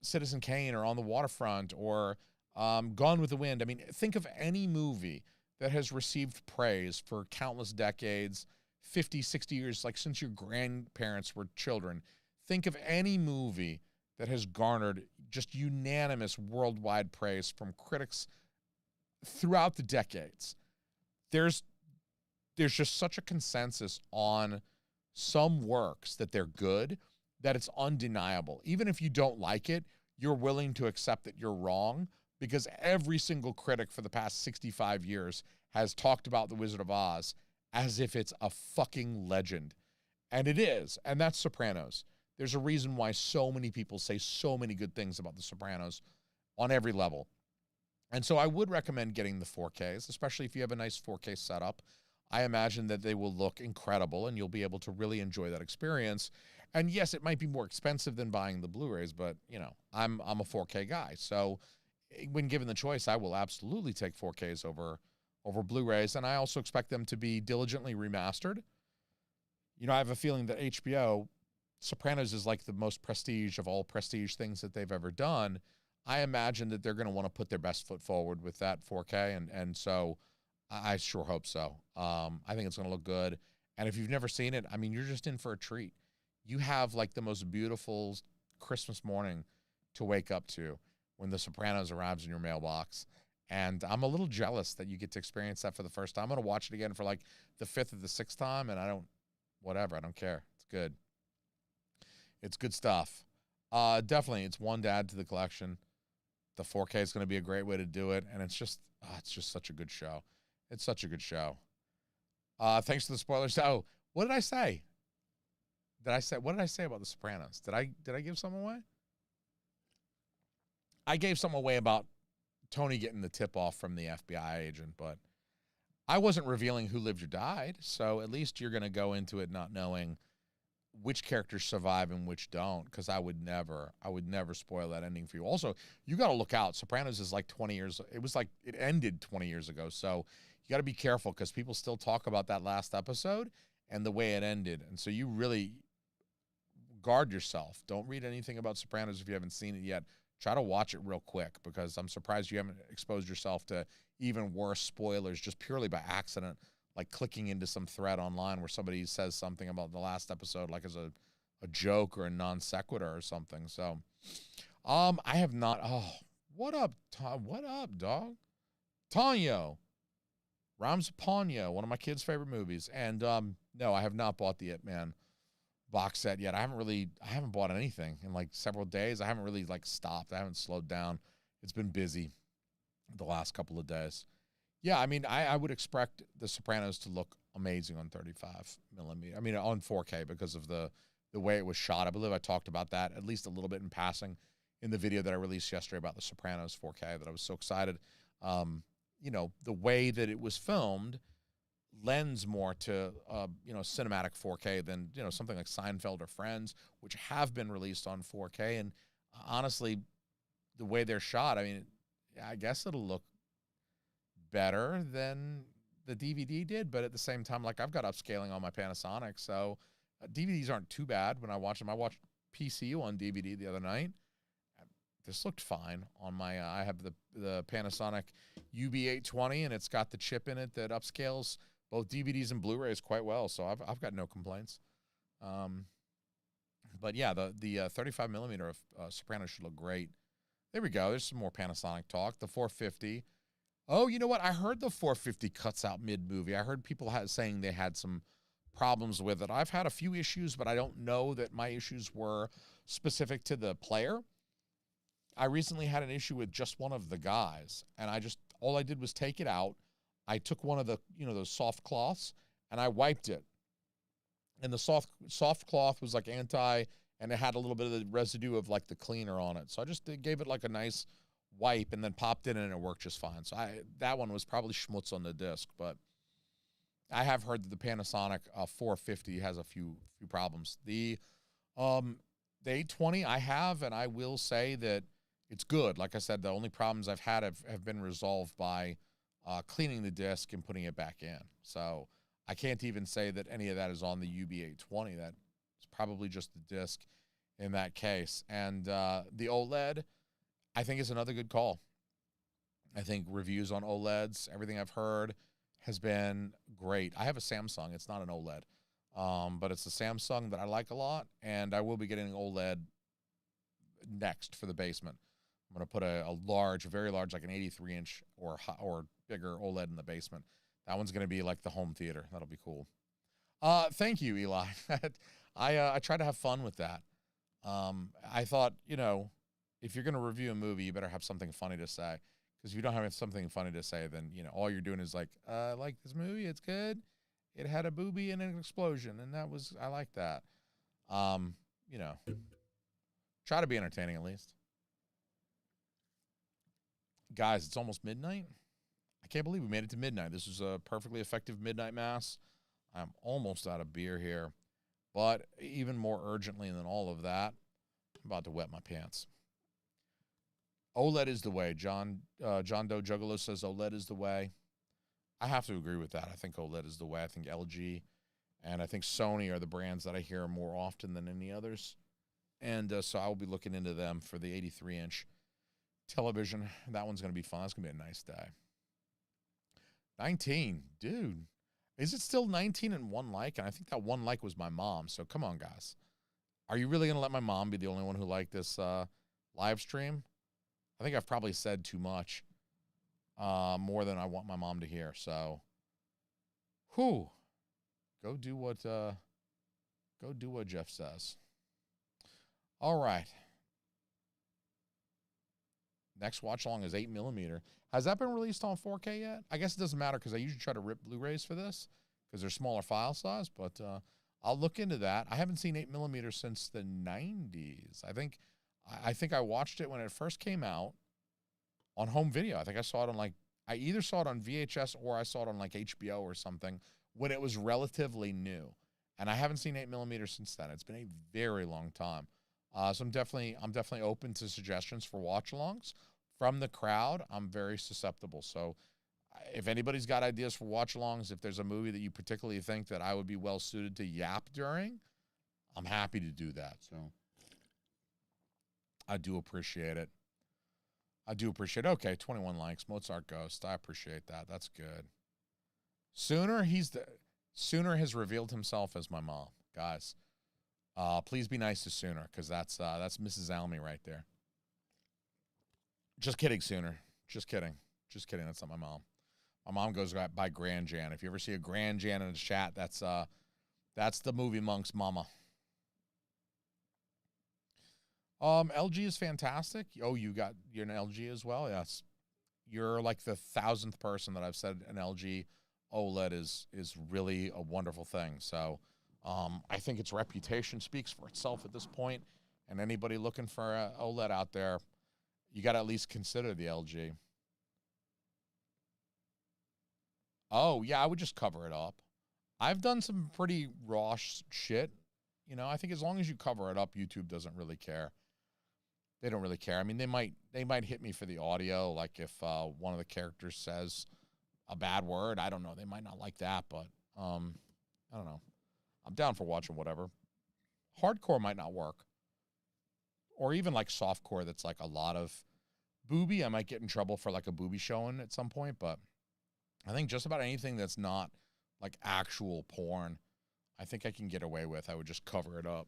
S1: Citizen Kane or On the Waterfront or Gone with the Wind, I mean, think of any movie that has received praise for countless decades, 50, 60 years, like since your grandparents were children. Think of any movie that has garnered just unanimous worldwide praise from critics throughout the decades. There's just such a consensus on some works that they're good, that it's undeniable. Even if you don't like it, you're willing to accept that you're wrong, because every single critic for the past 65 years has talked about The Wizard of Oz as if it's a fucking legend. And it is. And that's Sopranos. There's a reason why so many people say so many good things about The Sopranos on every level. And so I would recommend getting the 4Ks, especially if you have a nice 4K setup. I imagine that they will look incredible and you'll be able to really enjoy that experience. And yes, it might be more expensive than buying the Blu-rays, but I'm a 4K guy. So when given the choice, I will absolutely take 4Ks over Blu-rays. And I also expect them to be diligently remastered. I have a feeling that HBO, Sopranos is like the most prestige of all prestige things that they've ever done. I imagine that they're going to want to put their best foot forward with that 4K. And so I sure hope so. I think it's going to look good. And if you've never seen it, I mean, you're just in for a treat. You have like the most beautiful Christmas morning to wake up to when The Sopranos arrives in your mailbox. And I'm a little jealous that you get to experience that for the first time. I'm going to watch it again for like the 5th or the 6th time, and I don't care. It's good. It's good stuff. Definitely, it's one to add to the collection. The 4K is going to be a great way to do it, and it's just such a good show. It's such a good show. Thanks for the spoilers. Oh, what did I say? What did I say about The Sopranos? Did I give some away? I gave some away about Tony getting the tip off from the FBI agent, but I wasn't revealing who lived or died. So at least you're going to go into it not knowing which characters survive and which don't, because I would never spoil that ending for you. Also, you got to look out. Sopranos is like 20 years. It ended 20 years ago. So you got to be careful, because people still talk about that last episode and the way it ended. And so you really guard yourself. Don't read anything about Sopranos if you haven't seen it yet. Try to watch it real quick, because I'm surprised you haven't exposed yourself to even worse spoilers just purely by accident, like clicking into some thread online where somebody says something about the last episode, like as a joke or a non sequitur or something. So, I have not. Oh, what up, what up, dog? Tonyo, Rams Ponyo, one of my kids' favorite movies. And no, I have not bought the It Man box set yet. I haven't bought anything in like several days. I haven't really like stopped. I haven't slowed down. It's been busy the last couple of days. Yeah, I mean, I would expect The Sopranos to look amazing on 35 millimeter. I mean, on 4K because of the way it was shot. I believe I talked about that at least a little bit in passing in the video that I released yesterday about The Sopranos 4K, that I was so excited. You know, the way that it was filmed lends more to, you know, cinematic 4K than, you know, something like Seinfeld or Friends, which have been released on 4K. And honestly, the way they're shot, I mean, I guess it'll look better than the DVD did, but at the same time, like, I've got upscaling on my Panasonic, so DVDs aren't too bad when I watch them. I watched PCU on DVD the other night. This looked fine on my, I have the Panasonic UB820, and it's got the chip in it that upscales both DVDs and Blu-rays quite well, so I've got no complaints. But yeah, the 35 millimeter of Sopranos should look great. There we go. There's some more Panasonic talk. The 450. Oh, you know what? I heard the 450 cuts out mid-movie. I heard people saying they had some problems with it. I've had a few issues, but I don't know that my issues were specific to the player. I recently had an issue with just one of the guys, and all I did was take it out. I took one of the, you know, those soft cloths, and I wiped it. And the soft cloth was like and it had a little bit of the residue of like the cleaner on it. So I just gave it like a nice wipe and then popped it in, and it worked just fine. So that one was probably schmutz on the disc, but I have heard that the Panasonic 450 has a few problems. The 820 I have, and I will say that it's good. Like I said, the only problems I've had have been resolved by cleaning the disc and putting it back in. So I can't even say that any of that is on the UB820. That's probably just the disc in that case. And the OLED, I think, is another good call. I think reviews on OLEDs, everything I've heard, has been great. I have a Samsung. It's not an OLED, but it's a Samsung that I like a lot, and I will be getting an OLED next for the basement. I'm going to put a large, very large, like an 83-inch or bigger OLED in the basement. That one's going to be like the home theater. That'll be cool. Thank you, Eli. I try to have fun with that. I thought, you know, if you're going to review a movie, you better have something funny to say. Because if you don't have something funny to say, then, you know, all you're doing is like, I like this movie. It's good. It had a booby and an explosion, and I like that. You know, try to be entertaining at least. Guys, it's almost midnight. I can't believe we made it to midnight. This was a perfectly effective midnight mass. I'm almost out of beer here. But even more urgently than all of that, I'm about to wet my pants. OLED is the way. John Doe Juggalo says OLED is the way. I have to agree with that. I think OLED is the way. I think LG and I think Sony are the brands that I hear more often than any others. And so I will be looking into them for the 83-inch television. That one's going to be fun. That's going to be a nice day. 19. Dude. Is it still 19 and 1 like? And I think that 1 like was my mom. So come on, guys. Are you really going to let my mom be the only one who liked this live stream? I think I've probably said too much, more than I want my mom to hear. So, go do what Jeff says. All right. Next watch along is 8 millimeter. Has that been released on 4K yet? I guess it doesn't matter because I usually try to rip Blu-rays for this because they're smaller file size. But I'll look into that. I haven't seen 8 millimeter since the 90s. I think I watched it when it first came out on home video. I think I saw it on I either saw it on VHS or I saw it on like HBO or something when it was relatively new. And I haven't seen 8 millimeter since then. It's been a very long time. So I'm definitely open to suggestions for watch-alongs from the crowd. I'm very susceptible. So if anybody's got ideas for watch-alongs, if there's a movie that you particularly think that I would be well suited to yap during, I'm happy to do that. So I do appreciate it. I do appreciate it. Okay, 21 likes. Mozart Ghost. I appreciate that. That's good. Sooner has revealed himself as my mom. Guys, please be nice to Sooner, because that's Mrs. Almy right there. Just kidding, Sooner. Just kidding. Just kidding. That's not my mom. My mom goes by Grand Jan. If you ever see a Grand Jan in the chat, that's the Movie Monk's mama. LG is fantastic. Oh, you're an LG as well? Yes. You're like the 1,000th person that I've said an LG OLED is really a wonderful thing. So I think its reputation speaks for itself at this point. And anybody looking for an OLED out there, you got to at least consider the LG. Oh, yeah, I would just cover it up. I've done some pretty raw shit. You know, I think as long as you cover it up, YouTube doesn't really care. They don't really care. I mean, they might hit me for the audio, like if one of the characters says a bad word. I don't know. They might not like that, but I don't know. I'm down for watching whatever. Hardcore might not work. Or even like softcore that's like a lot of booby. I might get in trouble for like a booby showing at some point, but I think just about anything that's not like actual porn, I think I can get away with. I would just cover it up.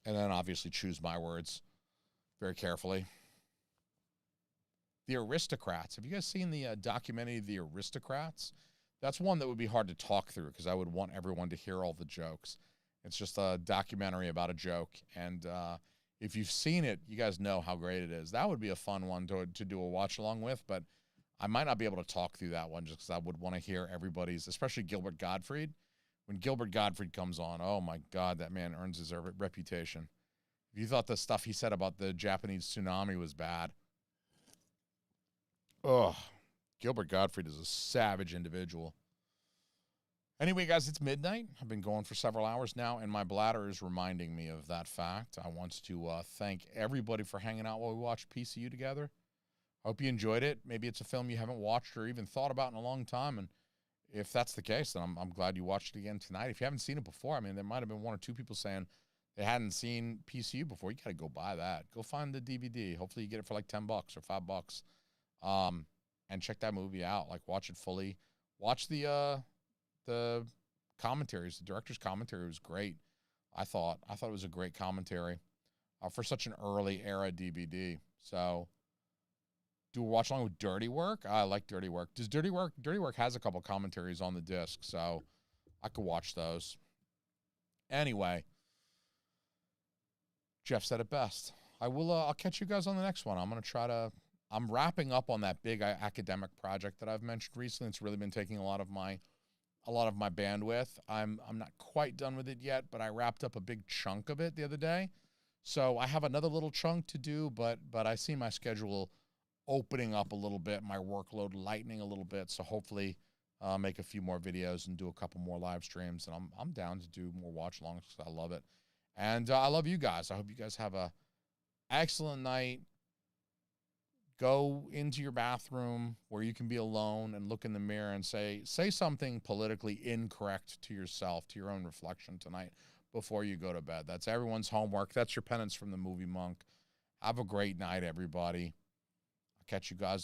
S1: And then obviously choose my words very carefully. The Aristocrats. Have you guys seen the documentary, The Aristocrats? That's one that would be hard to talk through because I would want everyone to hear all the jokes. It's just a documentary about a joke. And if you've seen it, you guys know how great it is. That would be a fun one to do a watch along with, but I might not be able to talk through that one just because I would want to hear everybody's, especially Gilbert Gottfried. When Gilbert Gottfried comes on, oh my God, that man earns his reputation. If you thought the stuff he said about the Japanese tsunami was bad, Gilbert Gottfried is a savage individual. Anyway, guys, it's midnight. I've been going for several hours now, and my bladder is reminding me of that fact. I want to thank everybody for hanging out while we watched PCU together. Hope you enjoyed it. Maybe it's a film you haven't watched or even thought about in a long time, and if that's the case, then I'm glad you watched it again tonight. If you haven't seen it before, I mean, there might have been one or two people saying they hadn't seen PCU before. You got to go buy that. Go find the DVD. Hopefully you get it for like $10 or $5. And check that movie out. Like, watch it fully. Watch the commentaries. The director's commentary was great. I thought it was a great commentary for such an early era DVD. So do a watch along with Dirty Work. I like Dirty Work. Dirty Work has a couple commentaries on the disc, so I could watch those. Anyway, Jeff said it best. I'll catch you guys on the next one. I'm wrapping up on that big academic project that I've mentioned recently. It's really been taking a lot of my bandwidth. I'm not quite done with it yet, but I wrapped up a big chunk of it the other day. So I have another little chunk to do, but I see my schedule opening up a little bit, my workload lightening a little bit. So hopefully make a few more videos and do a couple more live streams. And I'm down to do more watch alongs because I love it. And I love you guys. I hope you guys have a excellent night. Go into your bathroom where you can be alone and look in the mirror and say something politically incorrect to yourself, to your own reflection tonight before you go to bed. That's everyone's homework. That's your penance from the Movie Monk. Have a great night, everybody. I'll catch you guys